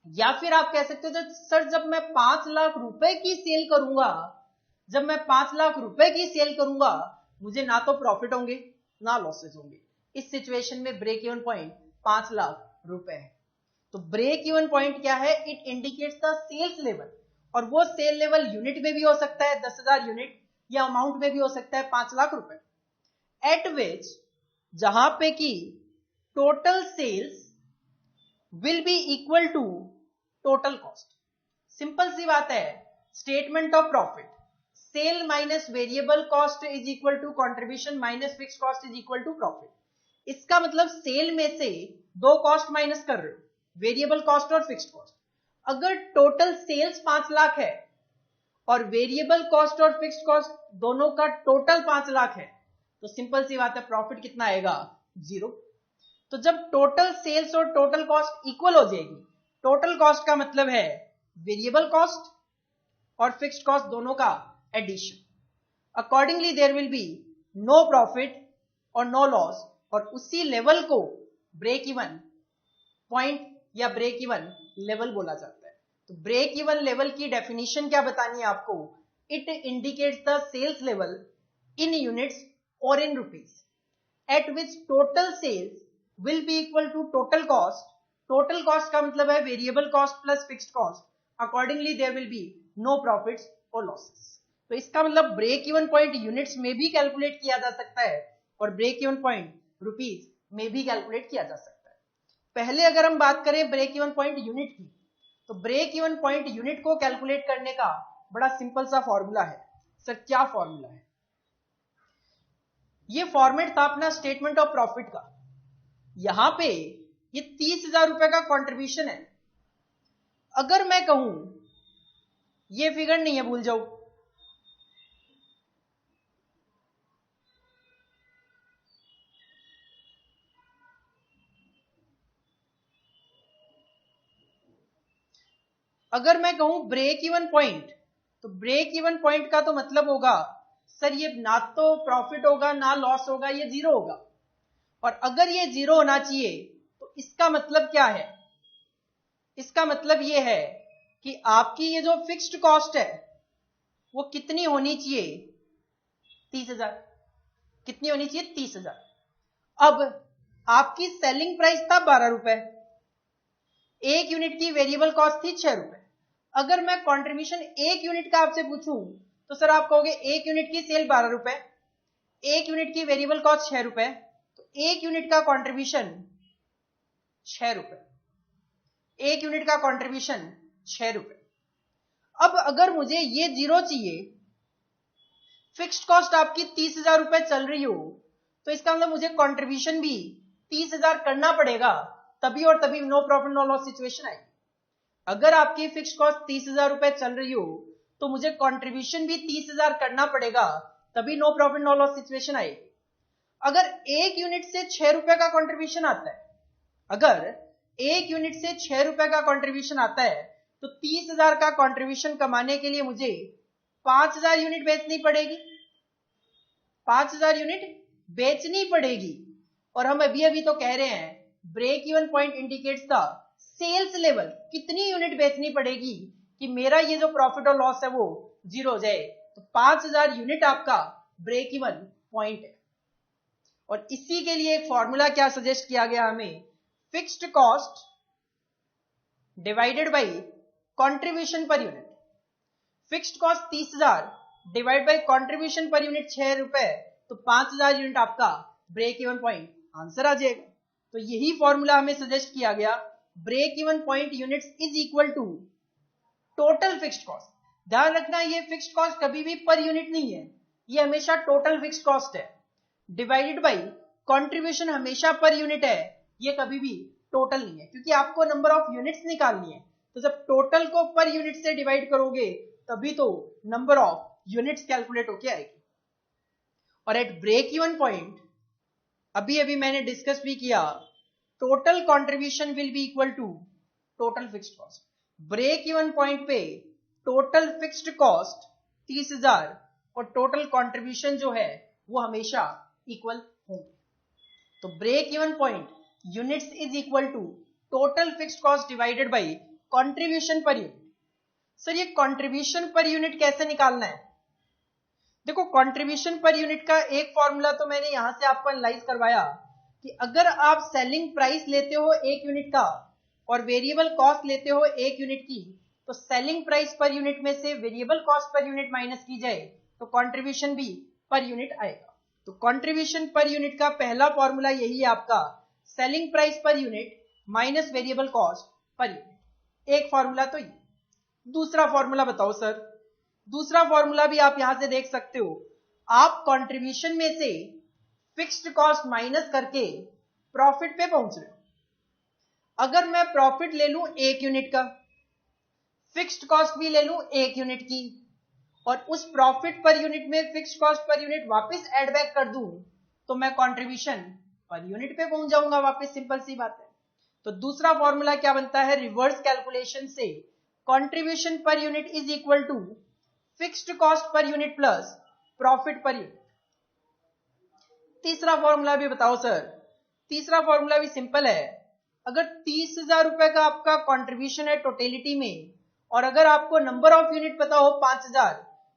या फिर आप कह सकते हो सर जब मैं 5 लाख रुपए की सेल करूंगा, जब मैं 5 लाख रुपए की सेल करूंगा मुझे ना तो प्रॉफिट होंगे ना लॉसेज होंगे। इस सिचुएशन में ब्रेक इवन पॉइंट 5 लाख रुपए है। तो ब्रेक इवन पॉइंट क्या है? It indicates the sales level, और वो सेल लेवल यूनिट में भी हो सकता है 10,000 यूनिट, या अमाउंट में भी हो सकता है 5 लाख रुपए, एट विच जहां पे कि total sales will be equal to total cost. Simple सी बात है, statement of profit, sale minus variable cost is equal to contribution minus fixed cost is equal to profit. इसका मतलब सेल में से दो कॉस्ट माइनस कर रहे हो, वेरिएबल कॉस्ट और फिक्स्ड कॉस्ट। अगर टोटल सेल्स 5 लाख है और वेरिएबल कॉस्ट और फिक्स्ड कॉस्ट दोनों का टोटल 5 लाख है, तो सिंपल सी बात है प्रॉफिट कितना आएगा? 0। तो जब टोटल सेल्स और टोटल कॉस्ट इक्वल हो जाएगी, टोटल कॉस्ट का मतलब है वेरिएबल कॉस्ट और फिक्स्ड कॉस्ट दोनों का addition, accordingly there will be no profit और नो लॉस, और उसी लेवल को ब्रेक इवन पॉइंट या ब्रेक इवन लेवल बोला जाता है। तो ब्रेक इवन लेवल की डेफिनेशन क्या बतानी है आपको? It indicates the sales level in units और in rupees at which total sales will be equal to total cost total cost का मतलब है variable cost plus fixed cost, accordingly there will be no profits और लॉसेस। तो इसका मतलब ब्रेक इवन पॉइंट यूनिट्स में भी कैलकुलेट किया जा सकता है और ब्रेक इवन पॉइंट रुपीस में भी कैलकुलेट किया जा सकता है। पहले अगर हम बात करें ब्रेक इवन पॉइंट यूनिट की, तो ब्रेक इवन पॉइंट यूनिट को कैलकुलेट करने का बड़ा सिंपल सा फॉर्मूला है। सर क्या फॉर्मूला है? ये फॉर्मेट था अपना स्टेटमेंट ऑफ प्रॉफिट का। यहां पे ये 30,000 रुपए का कंट्रीब्यूशन है। अगर मैं कहूं ये फिगर नहीं है, भूल जाओ, अगर मैं कहूं ब्रेक इवन पॉइंट, तो ब्रेक इवन पॉइंट का तो मतलब होगा सर ये ना तो प्रॉफिट होगा ना लॉस होगा, ये जीरो होगा। और अगर ये जीरो होना चाहिए तो इसका मतलब क्या है? इसका मतलब ये है कि आपकी ये जो फिक्स्ड कॉस्ट है वो कितनी होनी चाहिए? 30,000। कितनी होनी चाहिए? 30,000। अब आपकी सेलिंग प्राइस था 12 रुपए, एक यूनिट की वेरिएबल कॉस्ट थी 6 रुपए। अगर मैं कंट्रीब्यूशन एक यूनिट का आपसे पूछूं तो सर आप कहोगे एक यूनिट की सेल 12 रुपए, एक यूनिट की वेरिएबल कॉस्ट 6 रुपए, तो एक यूनिट का कंट्रीब्यूशन 6 रुपए, एक यूनिट का कंट्रीब्यूशन 6 रुपए। अब अगर मुझे ये जीरो चाहिए, फिक्स्ड कॉस्ट आपकी 30,000 रुपए चल रही हो, तो इसका मतलब मुझे कंट्रीब्यूशन भी 30,000 करना पड़ेगा, तभी और तभी no profit no loss situation आएगी। अगर आपकी फिक्स्ड कॉस्ट 30,000 रुपए चल रही हो तो मुझे कंट्रीब्यूशन भी 30,000 करना पड़ेगा, तभी no profit no loss situation आएगी। अगर एक यूनिट से 6 रुपए का कंट्रीब्यूशन आता है, अगर एक यूनिट से 6 रुपए का कंट्रीब्यूशन आता है, तो 30,000 का कंट्रीब्यूशन कमाने के लिए मुझे 5,000 यूनिट बेचनी पड़ेगी, 5,000 यूनिट बेचनी पड़ेगी। और हम अभी अभी तो कह रहे हैं break even point indicates the sales level, कितनी यूनिट बेचनी पड़ेगी कि मेरा ये जो प्रॉफिट और लॉस है वो जीरो हो जाए। तो 5,000 यूनिट आपका ब्रेक इवन पॉइंट है। और इसी के लिए एक फॉर्मूला क्या सजेस्ट किया गया हमें? Fixed cost divided by contribution per unit. Fixed cost 30,000 divide by contribution per unit 6 रुपए, तो 5,000 यूनिट आपका ब्रेक इवन पॉइंट आंसर आ जाएगा। तो यही फॉर्मूला हमें सजेस्ट किया गया, break even point units is equal to total fixed cost. ध्यान रखना ये फिक्स्ड कॉस्ट कभी भी पर यूनिट नहीं है, ये हमेशा टोटल फिक्स्ड कॉस्ट है, डिवाइडेड बाई कंट्रीब्यूशन हमेशा पर यूनिट है, ये कभी भी टोटल नहीं है, क्योंकि आपको नंबर ऑफ यूनिट्स निकालनी है। तो जब टोटल को पर यूनिट से डिवाइड करोगे तभी तो नंबर ऑफ यूनिट्स कैलकुलेट होके आएगी। और एट ब्रेक इवन पॉइंट अभी अभी मैंने डिस्कस भी किया, total contribution will be equal to total fixed cost. Break even point पे टोटल फिक्स्ड कॉस्ट 30,000 और टोटल कंट्रीब्यूशन जो है वो हमेशा इक्वल होंगे। तो break even point units is equal to total fixed cost divided by contribution per unit. Sir ये कंट्रीब्यूशन पर यूनिट कैसे निकालना है? देखो कंट्रीब्यूशन पर यूनिट का एक फॉर्मूला तो मैंने यहां से आपको एनालाइज करवाया कि अगर आप सेलिंग प्राइस लेते हो एक यूनिट का और वेरिएबल कॉस्ट लेते हो एक यूनिट की, तो सेलिंग प्राइस पर यूनिट में से variable cost per unit minus की जाए तो कंट्रीब्यूशन भी पर यूनिट आएगा। तो कंट्रीब्यूशन पर यूनिट का पहला फॉर्मूला यही है आपका, selling price per unit minus variable cost per unit. एक फॉर्मूला तो ये। दूसरा फॉर्मूला बताओ सर। दूसरा फॉर्मूला भी आप यहां से देख सकते हो, आप कंट्रीब्यूशन में से फिक्स्ड कॉस्ट माइनस करके प्रॉफिट पे पहुंच रहे हो। अगर मैं प्रॉफिट ले लूं एक यूनिट का, फिक्स्ड कॉस्ट भी ले लूं एक यूनिट की, और उस प्रॉफिट पर यूनिट में फिक्स्ड कॉस्ट पर यूनिट वापस ऐड बैक कर दूं, तो मैं कंट्रीब्यूशन पर यूनिट पे पहुंच जाऊंगा वापस। सिंपल सी बात है। तो दूसरा फॉर्मूला क्या बनता है? रिवर्स कैलकुलेशन से contribution per unit is equal to fixed cost per unit plus profit per unit. तीसरा फॉर्मूला भी बताओ सर। तीसरा फॉर्मूला भी सिंपल है, अगर 30,000 रुपए का आपका कंट्रीब्यूशन है टोटलिटी में, और अगर आपको नंबर ऑफ यूनिट पता हो 5,000,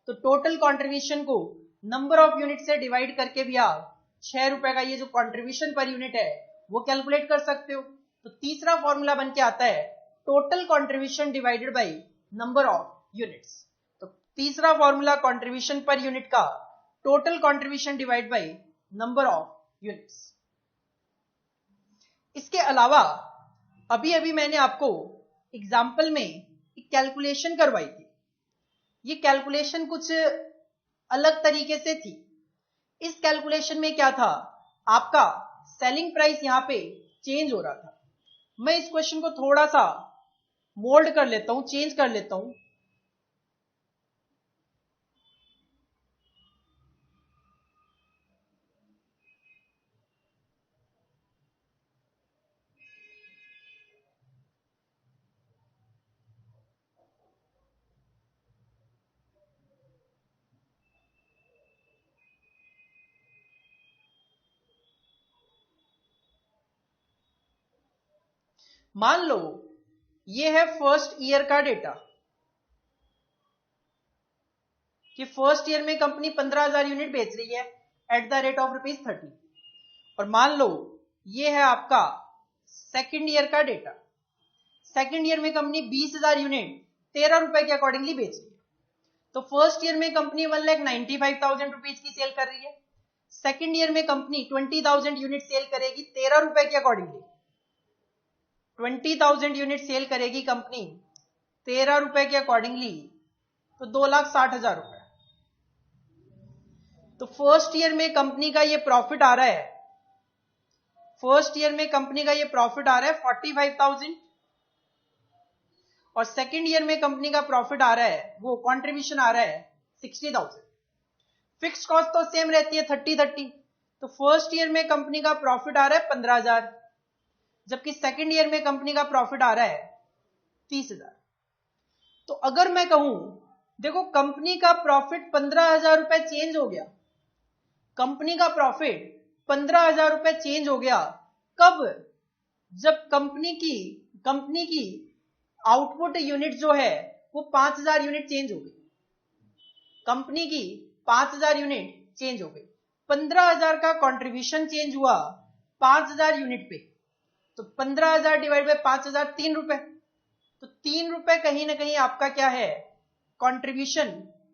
तो टोटल कंट्रीब्यूशन को नंबर ऑफ यूनिट से डिवाइड करके भी आप 6 रुपए का ये जो कंट्रीब्यूशन पर यूनिट है वो कैलकुलेट कर सकते हो। तो तीसरा फॉर्मूला बन के आता है total contribution divided by number of units. तो तीसरा फॉर्मूला कंट्रीब्यूशन पर यूनिट का total contribution divide bye number of units. इसके अलावा अभी अभी मैंने आपको एग्जाम्पल में एक कैलकुलेशन करवाई थी। ये कैलकुलेशन कुछ अलग तरीके से थी। इस कैलकुलेशन में क्या था, आपका सेलिंग प्राइस यहां पे चेंज हो रहा था। मैं इस क्वेश्चन को थोड़ा सा मोल्ड कर लेता हूं, चेंज कर लेता हूं। मान लो ये है फर्स्ट ईयर का डेटा कि फर्स्ट ईयर में कंपनी 15,000 यूनिट बेच रही है एट द रेट ऑफ ₹30। और मान लो ये है आपका सेकेंड ईयर का डेटा। सेकेंड ईयर में कंपनी 20,000 यूनिट ₹13 के अकॉर्डिंगली बेच रही है। तो फर्स्ट ईयर में कंपनी 1,95,000 रुपीज की सेल कर रही है। सेकेंड ईयर में कंपनी 20,000 यूनिट सेल करेगी ₹13 के अकॉर्डिंगली। 20,000 यूनिट सेल करेगी कंपनी ₹13 के अकॉर्डिंगली, तो 2,60,000 रुपए। तो फर्स्ट ईयर में कंपनी का ये प्रॉफिट आ रहा है, फर्स्ट ईयर में कंपनी का ये प्रॉफिट आ रहा है 45,000 और सेकेंड ईयर में कंपनी का प्रॉफिट आ रहा है, वो कंट्रीब्यूशन आ रहा है 60,000। फिक्स्ड कॉस्ट तो सेम रहती है 30-30। तो फर्स्ट ईयर में कंपनी का प्रॉफिट आ रहा है 15,000, जबकि सेकेंड ईयर में कंपनी का प्रॉफिट आ रहा है 30,000। तो अगर मैं कहूं देखो कंपनी का प्रॉफिट 15,000 रुपए चेंज हो गया, कंपनी का प्रॉफिट 15,000 रुपए चेंज हो गया कब, जब कंपनी की आउटपुट यूनिट जो है वो 5,000 यूनिट चेंज हो गई। कंपनी की 5,000 यूनिट चेंज हो गई, 15,000 का कंट्रीब्यूशन चेंज हुआ 5,000 यूनिट पे। तो 15,000 डिवाइड बाय 5,000 ₹3। तो ₹3 कहीं ना कहीं आपका क्या है, कंट्रीब्यूशन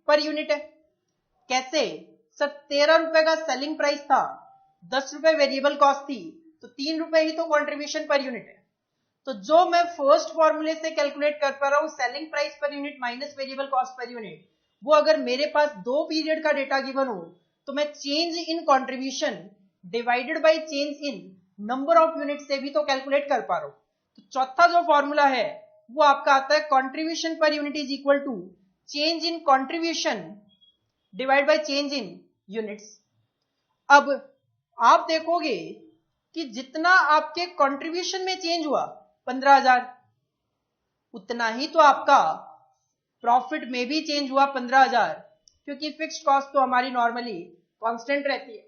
पर यूनिट है। कैसे सर, ₹13 का सेलिंग प्राइस था, ₹10 वेरिएबल कॉस्ट थी, तो ₹3 ही तो कंट्रीब्यूशन पर यूनिट है। तो जो मैं फर्स्ट फॉर्मूले से कैलकुलेट कर पा रहा हूं selling price per unit minus variable cost per unit, वो अगर मेरे पास 2 पीरियड का डेटा गिवन हो तो मैं change in contribution divided bye change in number of unit से भी तो कैलकुलेट कर पा रहा हूं। तो चौथा जो फॉर्मूला है वो आपका आता है contribution per unit is equal to change in contribution divide by change in units. अब आप देखोगे कि जितना आपके कंट्रीब्यूशन में चेंज हुआ 15,000, उतना ही तो आपका प्रॉफिट में भी चेंज हुआ 15,000, क्योंकि फिक्स्ड कॉस्ट तो हमारी नॉर्मली कांस्टेंट रहती है।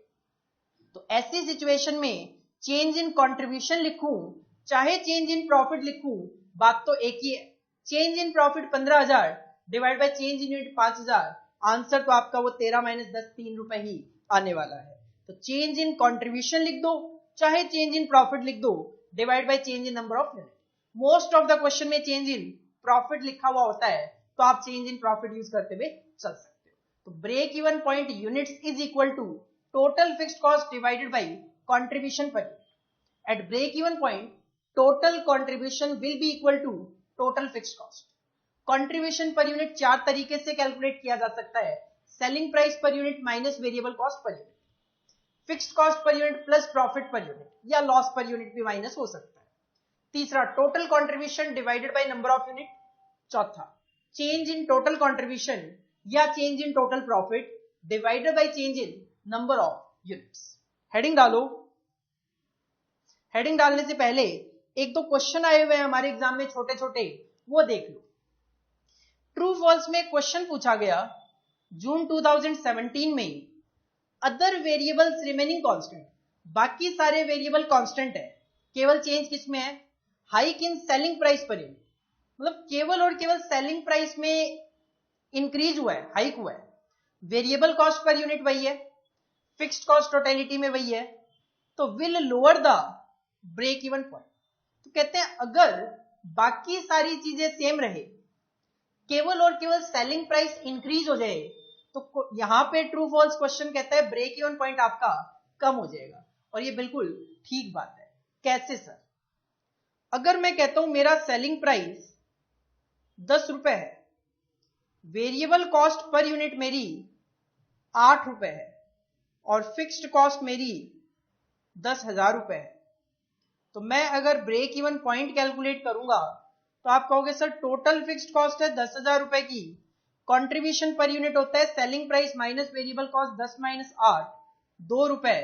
तो ऐसी सिचुएशन में चेंज इन कंट्रीब्यूशन लिखूं चाहे चेंज इन प्रॉफिट लिखूं, बात तो एक ही है। Change in profit 15,000 divide by change in unit 5,000, answer तो आपका वो 13 माइनस 10 ₹3 ही आने वाला है। तो चेंज इन कंट्रीब्यूशन लिख दो चाहे चेंज इन प्रॉफिट लिख दो divide by change in number of unit. Most of the question में चेंज इन प्रॉफिट लिखा हुआ होता है, तो आप चेंज इन प्रॉफिट यूज करते हुए चल सकते हो। तो break even point units is equal to total fixed cost divided by contribution per unit. At break even point total contribution will be equal to total fixed cost. Contribution per unit 4 तरीके से कैलकुलेट किया जा सकता है, selling price per unit minus variable cost per unit, fixed cost per unit plus profit per unit, या लॉस पर यूनिट भी माइनस हो सकता है। तीसरा total contribution divided by number of unit. चौथा चेंज इन टोटल कंट्रीब्यूशन या change in total profit divided bye change in number of units. Heading डालो। हेडिंग डालने से पहले एक दो क्वेश्चन आए हुए हैं हमारे एग्जाम में छोटे छोटे, वो देख लो। ट्रू फॉल्स में क्वेश्चन पूछा गया जून 2017 में, अदर वेरिएबल्स रिमेनिंग कांस्टेंट, बाकी सारे वेरिएबल कांस्टेंट है, केवल चेंज किसमें है, hike in selling price per unit. मतलब केवल और केवल सेलिंग प्राइस में इंक्रीज हुआ है, हाइक हुआ है, वेरिएबल कॉस्ट पर यूनिट वही है, फिक्स्ड कॉस्ट टोटलिटी में वही है, तो will lower the break even point. तो कहते हैं अगर बाकी सारी चीजें सेम रहे, केवल और केवल सेलिंग प्राइस इंक्रीज हो जाए, तो यहां पे ट्रू फॉल्स क्वेश्चन कहता है ब्रेक इवन पॉइंट आपका कम हो जाएगा। और ये बिल्कुल ठीक बात है। कैसे सर? अगर मैं कहता हूं मेरा सेलिंग प्राइस 10 रुपए है, वेरिएबल कॉस्ट पर यूनिट मेरी 8 रुपए है और फिक्स्ड कॉस्ट मेरी 10,000 रुपए है, तो मैं अगर ब्रेक इवन पॉइंट कैलकुलेट करूंगा तो आप कहोगे सर टोटल फिक्स्ड कॉस्ट है 10,000 रुपए की, कंट्रीब्यूशन पर यूनिट होता है selling price minus variable cost 10 minus 8 2 रुपए,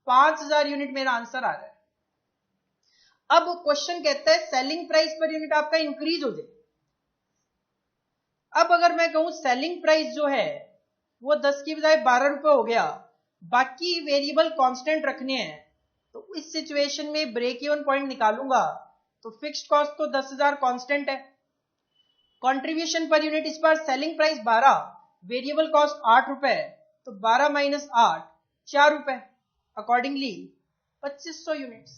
5,000 यूनिट मेरा आंसर आ रहा है। अब क्वेश्चन कहता है सेलिंग प्राइस पर यूनिट आपका इंक्रीज हो जाए। अब अगर मैं कहूं सेलिंग प्राइस जो है वो 10 की बजाय 12 रुपए हो गया, बाकी वेरिएबल कांस्टेंट रखने हैं, तो इस सिचुएशन में ब्रेक इवन पॉइंट निकालूंगा तो फिक्स्ड कॉस्ट तो 10,000 कांस्टेंट है, कंट्रीब्यूशन पर यूनिट इस बार सेलिंग प्राइस 12, वेरिएबल कॉस्ट 8 रुपए, तो 12 माइनस 8 4 रुपए, अकॉर्डिंगली 2500 यूनिट्स।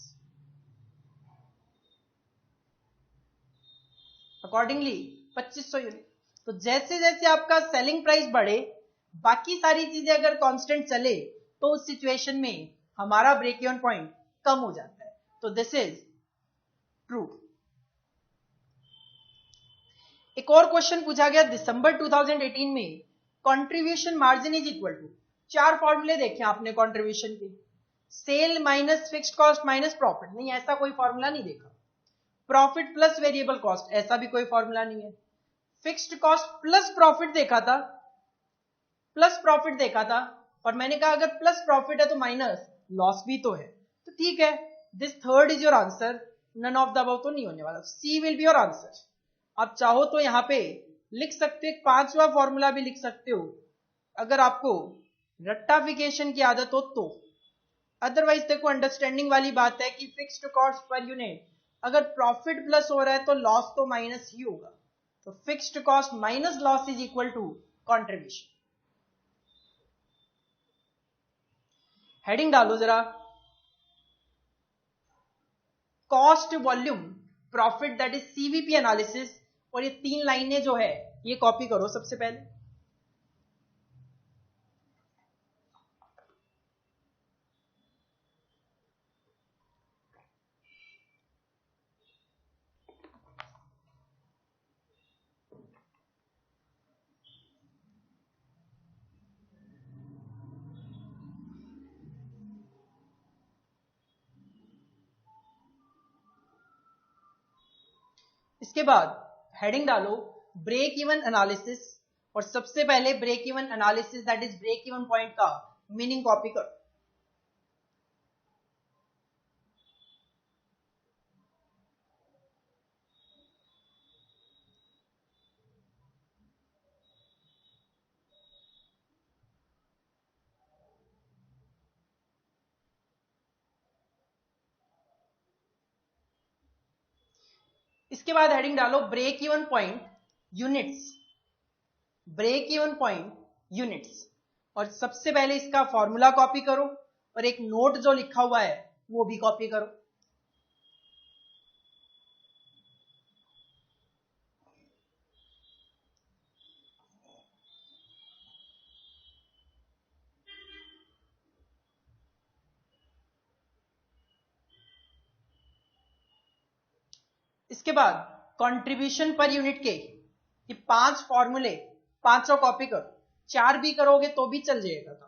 Accordingly 2500 unit. तो जैसे जैसे आपका सेलिंग प्राइस बढ़े, बाकी सारी चीजें अगर कांस्टेंट चले, तो उस सिचुएशन में हमारा ब्रेक इवन पॉइंट कम हो जाता है। तो दिस इज ट्रू। एक और क्वेश्चन पूछा गया दिसंबर 2018 में, contribution margin is equal to, 4 फॉर्मूले देखे आपने कंट्रीब्यूशन के, sale minus fixed cost minus profit, नहीं ऐसा कोई फॉर्मूला नहीं देखा, प्रॉफिट प्लस वेरिएबल कॉस्ट, ऐसा भी कोई फॉर्मूला नहीं है, फिक्स्ड कॉस्ट प्लस प्रॉफिट देखा था, प्लस प्रॉफिट देखा था, और मैंने कहा अगर प्लस प्रॉफिट है तो माइनस लॉस भी तो है, तो ठीक है, this third is your answer, none of the above तो नहीं होने वाला, C will be your answer. आप चाहो तो यहां पे लिख सकते हो, एक 5वां फॉर्मूला भी लिख सकते हो अगर आपको रट्टाफिकेशन की आदत हो तो। अदरवाइज देखो अंडरस्टैंडिंग वाली बात है कि फिक्स्ड कॉस्ट पर यूनिट अगर प्रॉफिट प्लस हो रहा है तो लॉस तो माइनस ही होगा, तो fixed cost minus loss is equal to contribution. Heading डालो जरा, cost volume profit that is CVP analysis, और ये 3 लाइनें जो है ये कॉपी करो सबसे पहले। इसके बाद हेडिंग डालो ब्रेक इवन एनालिसिस, और सबसे पहले break even analysis that is break even point का मीनिंग कॉपी करो। इसके बाद हेडिंग डालो break even point units, break even point units, और सबसे पहले इसका फॉर्मूला कॉपी करो और एक नोट जो लिखा हुआ है वो भी कॉपी करो। इसके बाद कंट्रीब्यूशन पर यूनिट के ये 5 फॉर्मूले 5 कॉपी करो, 4 भी करोगे तो भी चल जाएगा था।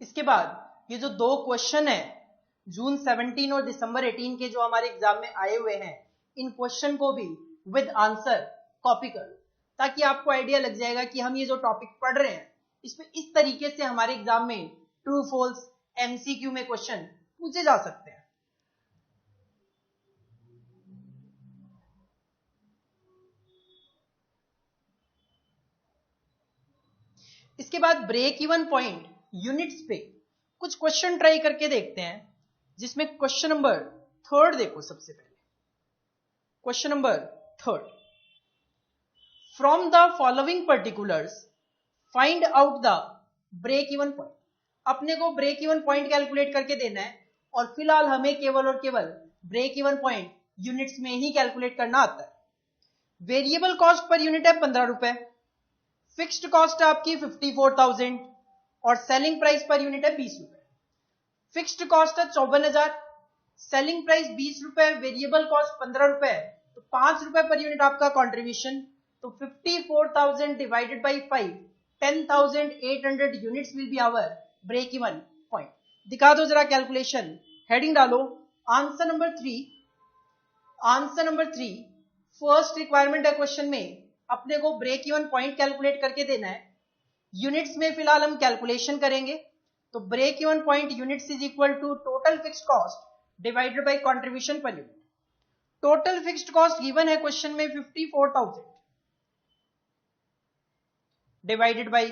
इसके बाद ये जो 2 क्वेश्चन है जून 17 और दिसंबर 18 के जो हमारे एग्जाम में आए हुए हैं, इन क्वेश्चन को भी विद आंसर कॉपी करो, ताकि आपको आइडिया लग जाएगा कि हम ये जो टॉपिक पढ़ रहे हैं इसमें इस तरीके से हमारे एग्जाम में ट्रू फॉल्स एमसीक्यू में क्वेश्चन पूछे जा सकते हैं। इसके बाद ब्रेक इवन पॉइंट यूनिट्स पे कुछ क्वेश्चन ट्राई करके देखते हैं, जिसमें क्वेश्चन नंबर 3 देखो। सबसे पहले question number 3, from the following particulars find out the break even point. अपने को ब्रेक इवन पॉइंट कैलकुलेट करके देना है, और फिलहाल हमें केवल और केवल ब्रेक इवन पॉइंट यूनिट्स में ही कैलकुलेट करना आता है। वेरिएबल कॉस्ट पर यूनिट है 15 रुपए, फिक्स्ड कॉस्ट है आपकी 54,000 और सेलिंग प्राइस पर यूनिट है 20 रुपए। फिक्स्ड कॉस्ट है 54,000, सेलिंग प्राइस 20 रुपए, वेरिएबल कॉस्ट 15 रुपए, तो 5 रुपए पर यूनिट आपका कॉन्ट्रीब्यूशन। तो 54,000 divided by 5, 10,800 units will be our break even point. दिखा दो जरा कैलकुलेशन, हेडिंग डालो answer number 3। Answer number 3 first requirement है क्वेश्चन में, अपने को ब्रेक इवन पॉइंट कैलकुलेट करके देना है। यूनिट्स में फिलहाल हम कैलकुलेशन करेंगे, तो break even point units is equal to total fixed cost divided by contribution per unit. Total fixed cost given है क्वेश्चन में 54,000 divided by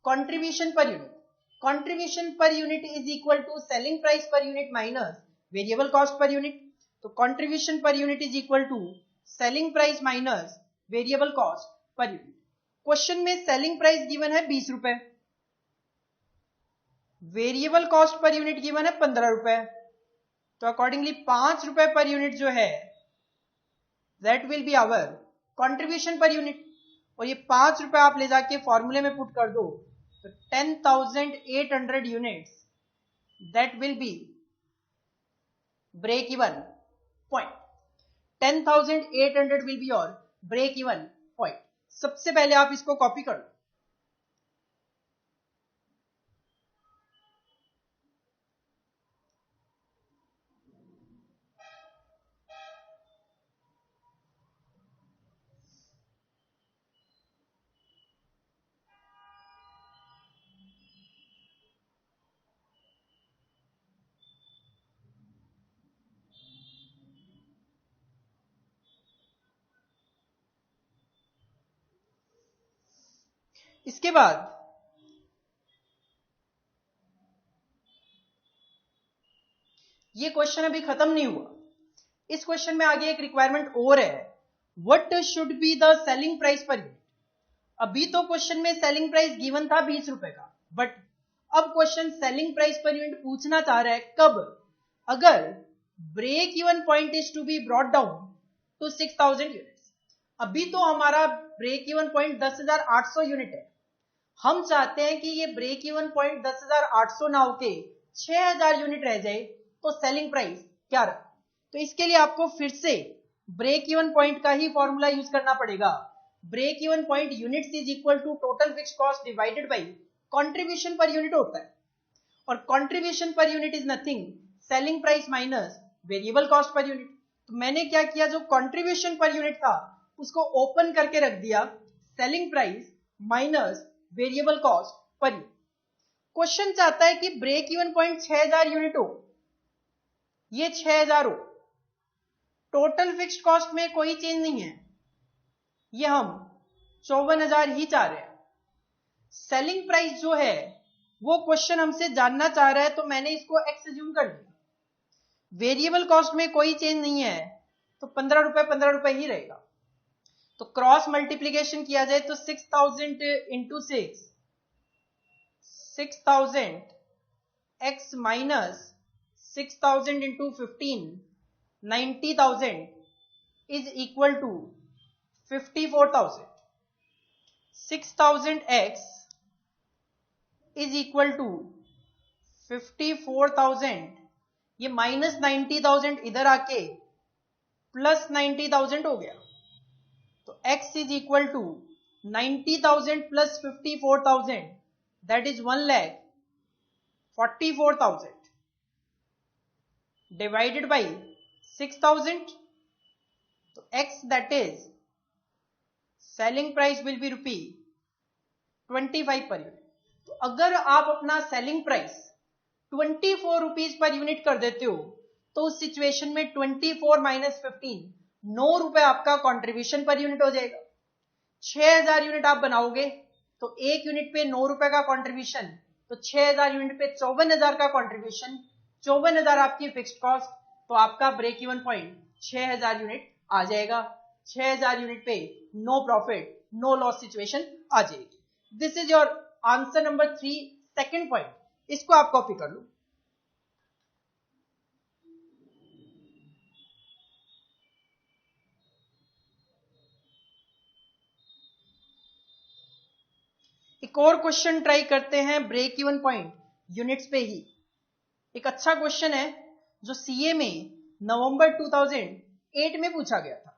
contribution per unit. Contribution per unit is equal to selling price per unit minus variable cost per unit. तो contribution per unit is equal to selling price minus variable cost per unit. Question में सेलिंग प्राइस गिवन है 20 रुपए, variable cost per unit given है 15 रुपए, तो अकॉर्डिंगली 5 रुपए पर यूनिट जो है that will be our contribution per unit. और ये 5 रुपए आप ले जाके फॉर्मूले में पुट कर दो, तो 10,800 units that will be break even point. 10,800 will be your break even point. सबसे पहले आप इसको कॉपी कर लो। इसके बाद ये क्वेश्चन अभी खत्म नहीं हुआ, इस क्वेश्चन में आगे एक रिक्वायरमेंट और है, what should be the selling price per unit. अभी तो क्वेश्चन में सेलिंग प्राइस गिवन था 20 रुपए का, बट अब question selling price per unit पूछना चाह रहा है कब, अगर break even point is to be brought down to 6,000 units. अभी तो हमारा ब्रेक इवन पॉइंट 10,800 यूनिट है, हम चाहते हैं कि ये ब्रेक इवन पॉइंट 10,800 ना होके 6,000 यूनिट रह जाए, तो सेलिंग प्राइस क्या रहा। तो इसके लिए आपको फिर से ब्रेक इवन पॉइंट का ही फॉर्मूला यूज करना पड़ेगा। Break even point units is equal to total fixed cost divided by contribution per unit होता है, और contribution per unit is nothing selling price minus variable cost per unit. तो मैंने क्या किया, जो कंट्रीब्यूशन पर यूनिट था उसको ओपन करके रख दिया, selling price minus variable cost per unit. Question चाहता है कि ब्रेक इवन पॉइंट 6,000 यूनिट हो, ये 6,000 हो, टोटल फिक्स्ड कॉस्ट में कोई चेंज नहीं है, ये हम 54,000 ही चाह रहे हैं। सेलिंग प्राइस जो है वो क्वेश्चन हमसे जानना चाह रहा है, तो मैंने इसको एक्स अज्यूम कर लिया। वेरिएबल कॉस्ट में कोई चेंज नहीं है, तो 15 रुपए ही रहेगा। तो क्रॉस मल्टीप्लीकेशन किया जाए तो 6,000 into 6,000 x minus 6,000 into 15, 90,000 is equal to 54,000। 6,000 x is equal to 54,000, ये माइनस 90,000 इधर आके प्लस 90,000 हो गया, तो x is equal to 90,000 plus 54,000 that is 1,44,000 divided by 6,000, तो x that is selling price will be ₹25 per unit. तो अगर आप अपना selling price 24 rupees per unit कर देते हो, तो उस सिचुएशन में 24 माइनस 15, 9 रुपए आपका कंट्रीब्यूशन पर यूनिट हो जाएगा। 6,000 यूनिट आप बनाओगे, तो 1 यूनिट पे 9 रुपए का कंट्रीब्यूशन, तो 6000 यूनिट पे 54,000 का कंट्रीब्यूशन, 54,000 आपकी फिक्स्ड कॉस्ट, तो आपका ब्रेक इवन पॉइंट 6000 यूनिट आ जाएगा। 6000 यूनिट पे no profit no loss situation आ जाएगी। This is your answer number 3, second point. इसको आप कॉपी कर लो। एक और क्वेश्चन ट्राई करते हैं ब्रेक इवन पॉइंट यूनिट्स पे ही। एक अच्छा क्वेश्चन है जो सीए में नवंबर 2008 में पूछा गया था।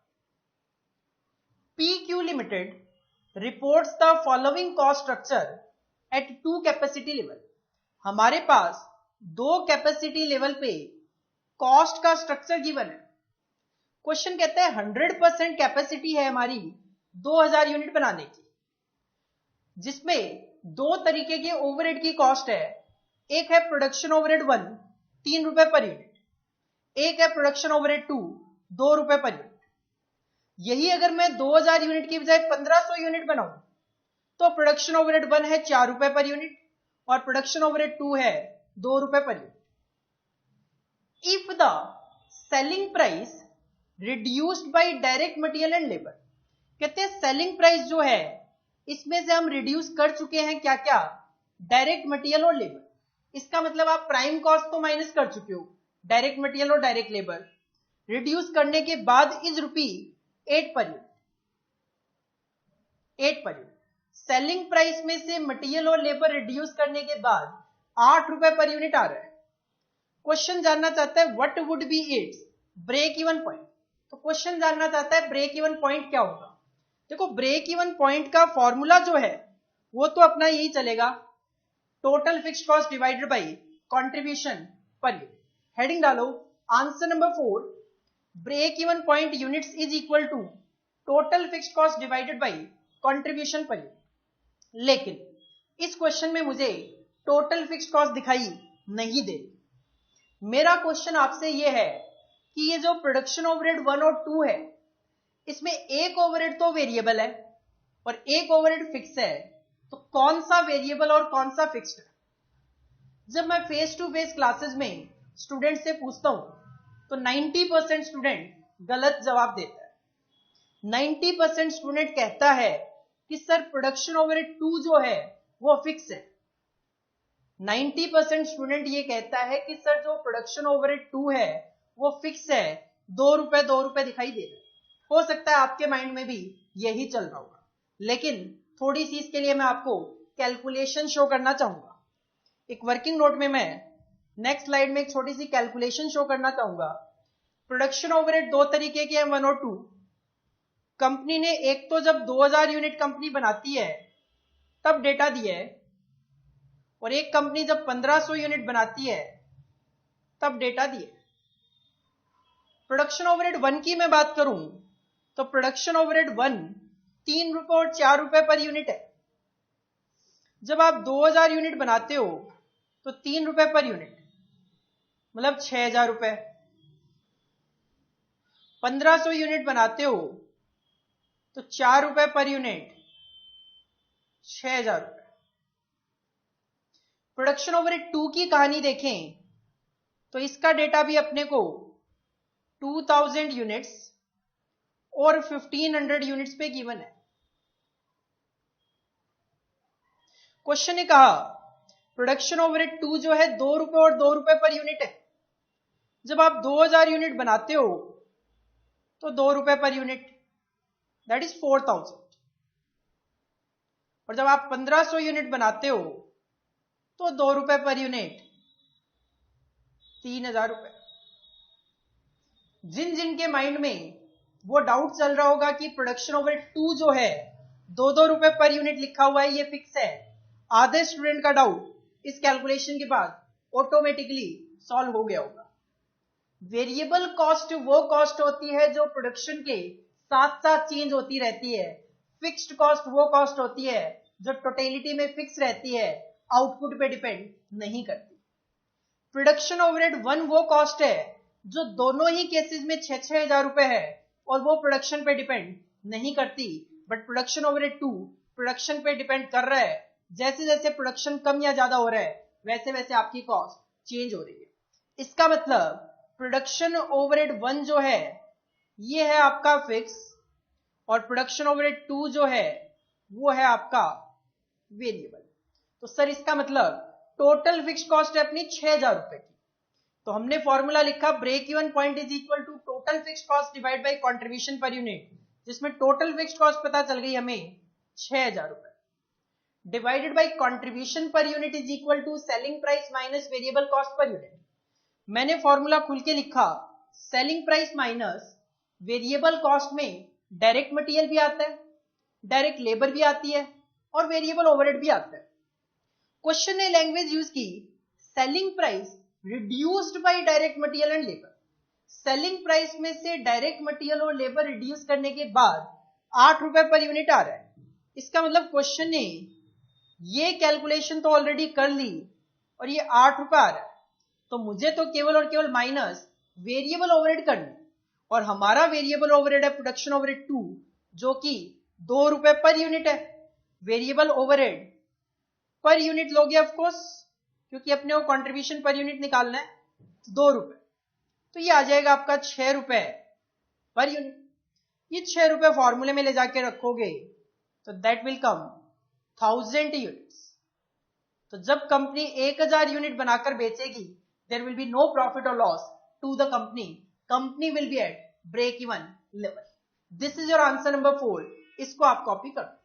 PQ limited reports the following cost structure eight 2 capacity level. हमारे पास 2 कैपेसिटी लेवल पे कॉस्ट का स्ट्रक्चर गिवन है। क्वेश्चन कहता है 100% कैपेसिटी है हमारी 2000 यूनिट बनाने की, जिसमें 2 तरीके के ओवरहेड की कॉस्ट है। एक है प्रोडक्शन ओवरहेड 1 3 रुपए पर यूनिट, एक है प्रोडक्शन ओवरहेड 2 2 रुपए पर यूनिट। यही अगर मैं 2000 यूनिट की बजाय 1500 यूनिट बनाऊं तो प्रोडक्शन ओवरहेड 1 है 4 रुपए पर यूनिट और प्रोडक्शन ओवरहेड 2 है 2 रुपए per unit. If the selling price reduced by direct material and labour, कहते हैं सेलिंग प्राइस जो है इसमें से हम रिड्यूस कर चुके हैं क्या क्या, डायरेक्ट मटेरियल और लेबर। इसका मतलब आप प्राइम कॉस्ट तो माइनस कर चुके हो, डायरेक्ट मटेरियल और डायरेक्ट लेबर रिड्यूस करने के बाद is ₹8 per unit, 8 per unit. Selling price में से मटेरियल और लेबर रिड्यूस करने के बाद 8 रुपए पर यूनिट आ रहा है। क्वेश्चन जानना चाहता है what would be its break even point. तो क्वेश्चन जानना चाहता है ब्रेक इवन पॉइंट क्या होगा। देखो ब्रेक इवन पॉइंट का फॉर्मूला जो है वो तो अपना यही चलेगा, total fixed cost divided by contribution per unit. Heading डालो answer number 4, break even point units is equal to total fixed cost divided by contribution per unit. लेकिन इस क्वेश्चन में मुझे टोटल फिक्स्ड कॉस्ट दिखाई नहीं दे। मेरा क्वेश्चन आपसे ये है कि ये जो प्रोडक्शन ओवरहेड 1 और 2 है इसमें एक ओवरहेड तो वेरिएबल है और एक ओवरहेड फिक्स है, तो कौन सा वेरिएबल और कौन सा फिक्स्ड है। जब मैं फेस टू फेस क्लासेस में स्टूडेंट से पूछता हूं तो 90% स्टूडेंट गलत जवाब देता है। 90% स्टूडेंट कहता है कि सर प्रोडक्शन ओवरहेड 2 जो है वो फिक्स है। 90% स्टूडेंट ये कहता है कि सर जो प्रोडक्शन ओवरहेड 2 है वो फिक्स है, 2 रुपए दिखाई दे रहे हैं। हो सकता है आपके माइंड में भी यही चल रहा होगा, लेकिन थोड़ी सी इसके लिए मैं आपको कैलकुलेशन शो करना चाहूंगा। एक वर्किंग नोट में मैं नेक्स्ट स्लाइड में एक छोटी सी कैलकुलेशन शो करना चाहूंगा। प्रोडक्शन ओवरहेड 2 तरीके के हैं 1 और 2। कंपनी ने एक तो जब 2000 यूनिट कंपनी बनाती है तब डेटा दिया है, और एक कंपनी जब 1500 यूनिट बनाती है तब डेटा दिया है। प्रोडक्शन ओवरहेड 1 की मैं बात करूं तो प्रोडक्शन ओवरहेड 1 3 रुपए और 4 रुपए पर यूनिट है। जब आप 2000 यूनिट बनाते हो तो 3 रुपए पर यूनिट मतलब 6000 रुपए। 1500 यूनिट बनाते हो तो 4 रुपए पर यूनिट 6000 रुपए। प्रोडक्शन ओवरहेड 2 की कहानी देखें तो इसका डेटा भी अपने को 2000 यूनिट्स और 1500 यूनिट्स पे गिवन है। क्वेश्चन ने कहा प्रोडक्शन ओवरहेड 2 जो है 2 रुपए और 2 रुपए पर यूनिट है। जब आप 2000 यूनिट बनाते हो तो 2 रुपए पर यूनिट दैट इज 4000, और जब आप 1500 यूनिट बनाते हो तो 2 रुपए पर यूनिट 3000 रुपए। जिन जिन के माइंड में वो डाउट चल रहा होगा कि प्रोडक्शन ओवरहेड 2 जो है 2-2 रुपए पर यूनिट लिखा हुआ है ये फिक्स है, आधे स्टूडेंट का डाउट इस कैलकुलेशन के बाद ऑटोमेटिकली सॉल्व हो गया होगा। वेरिएबल कॉस्ट वो कॉस्ट होती है जो प्रोडक्शन के साथ साथ चेंज होती रहती है। फिक्स्ड कॉस्ट वो कॉस्ट होती है जो टोटलिटी में फिक्स रहती है, आउटपुट पे डिपेंड नहीं करती। प्रोडक्शन ओवरहेड 1 वो कॉस्ट है जो दोनों ही केसेस में 6-6 हजार रुपए है और वो प्रोडक्शन पे डिपेंड नहीं करती, बट प्रोडक्शन ओवरहेड 2 प्रोडक्शन पे डिपेंड कर रहा है। जैसे जैसे प्रोडक्शन कम या ज्यादा हो रहा है वैसे वैसे आपकी कॉस्ट चेंज हो रही है। इसका मतलब प्रोडक्शन ओवरहेड 1 जो है ये है आपका फिक्स और प्रोडक्शन ओवरहेड 2 जो है वो है आपका वेरिएबल। तो सर इसका मतलब टोटल फिक्स कॉस्ट है अपनी 6,000 रुपए की। तो हमने फॉर्मूला लिखा break even point is equal to total fix cost divide by contribution per unit, जिसमें टोटल फिक्स कॉस्ट पता चल गई हमें 6,000 रुपए, divided by contribution per unit is equal to selling price minus variable cost per unit. मैंने फॉर्मूला खुल के लिखा selling price minus variable cost में डायरेक्ट मटेरियल भी आता है, डायरेक्ट लेबर भी आती है और वेरिएबल ओवरहेड भी आता है। क्वेश्चन ने लैंग्वेज यूज की selling price reduced by direct material and labour. Selling price में से डायरेक्ट मटेरियल और लेबर रिड्यूस करने के बाद 8 रुपए पर यूनिट आ रहा है। इसका मतलब क्वेश्चन ने ये कैलकुलेशन तो ऑलरेडी कर ली और ये 8 रुपए आ रहा है, तो मुझे तो केवल और केवल माइनस वेरिएबल ओवरहेड करना, और हमारा वेरिएबल ओवरहेड है प्रोडक्शन ओवरहेड 2 जो कि 2 रुपए पर यूनिट है। वेरिएबल ओवरहेड पर यूनिट लोगे ऑफ कोर्स, क्योंकि अपने को कंट्रीब्यूशन पर यूनिट निकालना है, 2 रुपए, तो ये आ जाएगा आपका 6 रुपए पर यूनिट। ये 6 रुपए फॉर्मूले में ले जाके रखोगे तो दैट विल कम 1000 यूनिट्स। तो जब कंपनी 1000 यूनिट बनाकर बेचेगी there will be no profit और loss to the company, company will be at break even level. This is your answer number 4। इसको आप कॉपी कर दो।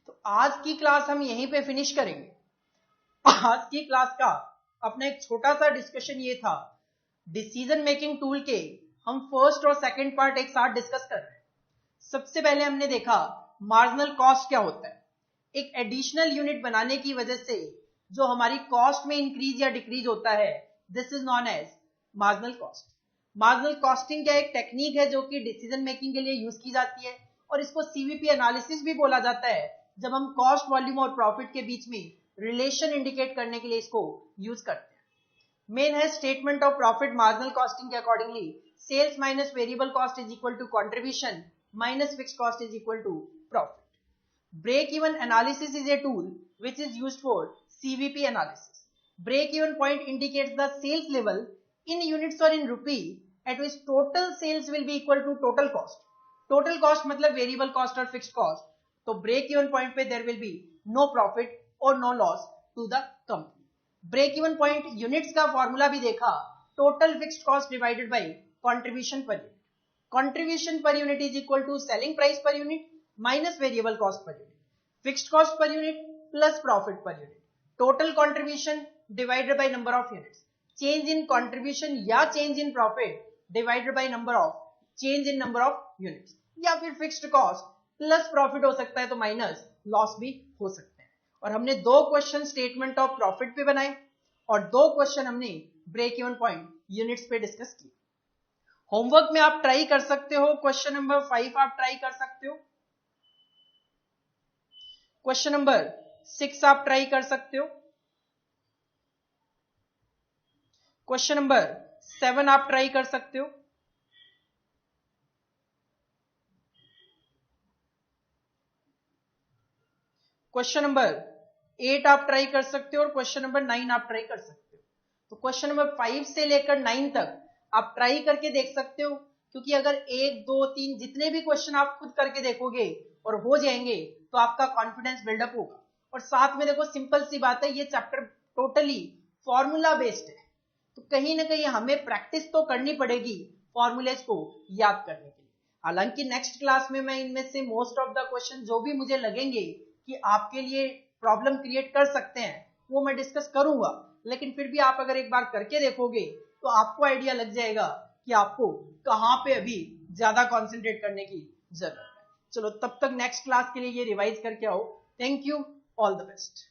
तो आज की क्लास हम यहीं पे फिनिश करेंगे। आज की क्लास का अपना एक छोटा सा डिस्कशन ये था, डिसीजन मेकिंग टूल के हम फर्स्ट और सेकंड पार्ट एक साथ डिस्कस कर रहे हैं। सबसे पहले हमने देखा मार्जिनल कॉस्ट क्या होता है। एक एडिशनल यूनिट बनाने की वजह से जो हमारी कॉस्ट में इंक्रीज या डिक्रीज होता है, this is known as marginal cost. Marginal costing क्या एक टेक्निक है जो कि डिसीजन मेकिंग के लिए यूज की जाती है, और इसको सीवीपी एनालिसिस भी बोला जाता है, जब हम कॉस्ट वॉल्यूम और प्रॉफिट के बीच में रिलेशन इंडिकेट करने के लिए इसको यूज करते हैं। मेन है statement of profit marginal costing के accordingly sales minus variable cost is equal to contribution minus fix cost is equal to profit. Break even analysis is a tool which is used for CVP analysis. Break even point indicates the sales level in units or in rupee at which total sales will be equal to total cost. Total cost मतलब variable cost और fixed cost. तो break even point पे there will be no profit or no loss to the company. Break even point units का formula भी देखा, total fixed cost divided by contribution per unit. Contribution per unit is equal to selling price per unit minus variable cost per unit, fixed cost per unit plus profit per unit, total contribution divided by number of units, change in contribution या change in profit divided by number of change in number of units, या फिर फिक्स्ड कॉस्ट प्लस प्रॉफिट हो सकता है तो माइनस लॉस भी हो सकता है। और हमने 2 क्वेश्चन स्टेटमेंट ऑफ प्रॉफिट पे बनाए और 2 क्वेश्चन हमने ब्रेक इवन पॉइंट यूनिट्स पे डिस्कस किए। होमवर्क में आप ट्राई कर सकते हो, क्वेश्चन नंबर 5 आप ट्राई कर सकते हो, क्वेश्चन नंबर 6 आप ट्राई कर सकते हो, क्वेश्चन नंबर 7 आप ट्राई कर सकते हो, क्वेश्चन नंबर 8 आप ट्राई कर सकते हो और क्वेश्चन नंबर 9 आप ट्राई कर सकते हो। तो क्वेश्चन नंबर 5 से लेकर 9 तक आप ट्राई करके देख सकते हो, क्योंकि अगर 1, 2, 3 जितने भी क्वेश्चन आप खुद करके देखोगे और हो जाएंगे तो आपका कॉन्फिडेंस बिल्डअप होगा। और साथ में देखो सिंपल सी बात है, ये चैप्टर टोटली फॉर्मूला बेस्ड है, तो कहीं ना कहीं हमें प्रैक्टिस तो करनी पड़ेगी फॉर्मूलेज को याद करने के लिए। हालांकि नेक्स्ट क्लास में मैं इनमें से मोस्ट ऑफ द क्वेश्चन जो भी मुझे लगेंगे कि आपके लिए प्रॉब्लम क्रिएट कर सकते हैं वो मैं डिस्कस करूंगा, लेकिन फिर भी आप अगर एक बार करके देखोगे तो आपको आइडिया लग जाएगा कि आपको कहाँ पे अभी ज्यादा कॉन्सेंट्रेट करने की जरूरत है। चलो तब तक नेक्स्ट क्लास के लिए ये रिवाइज करके आओ। Thank you, all the best.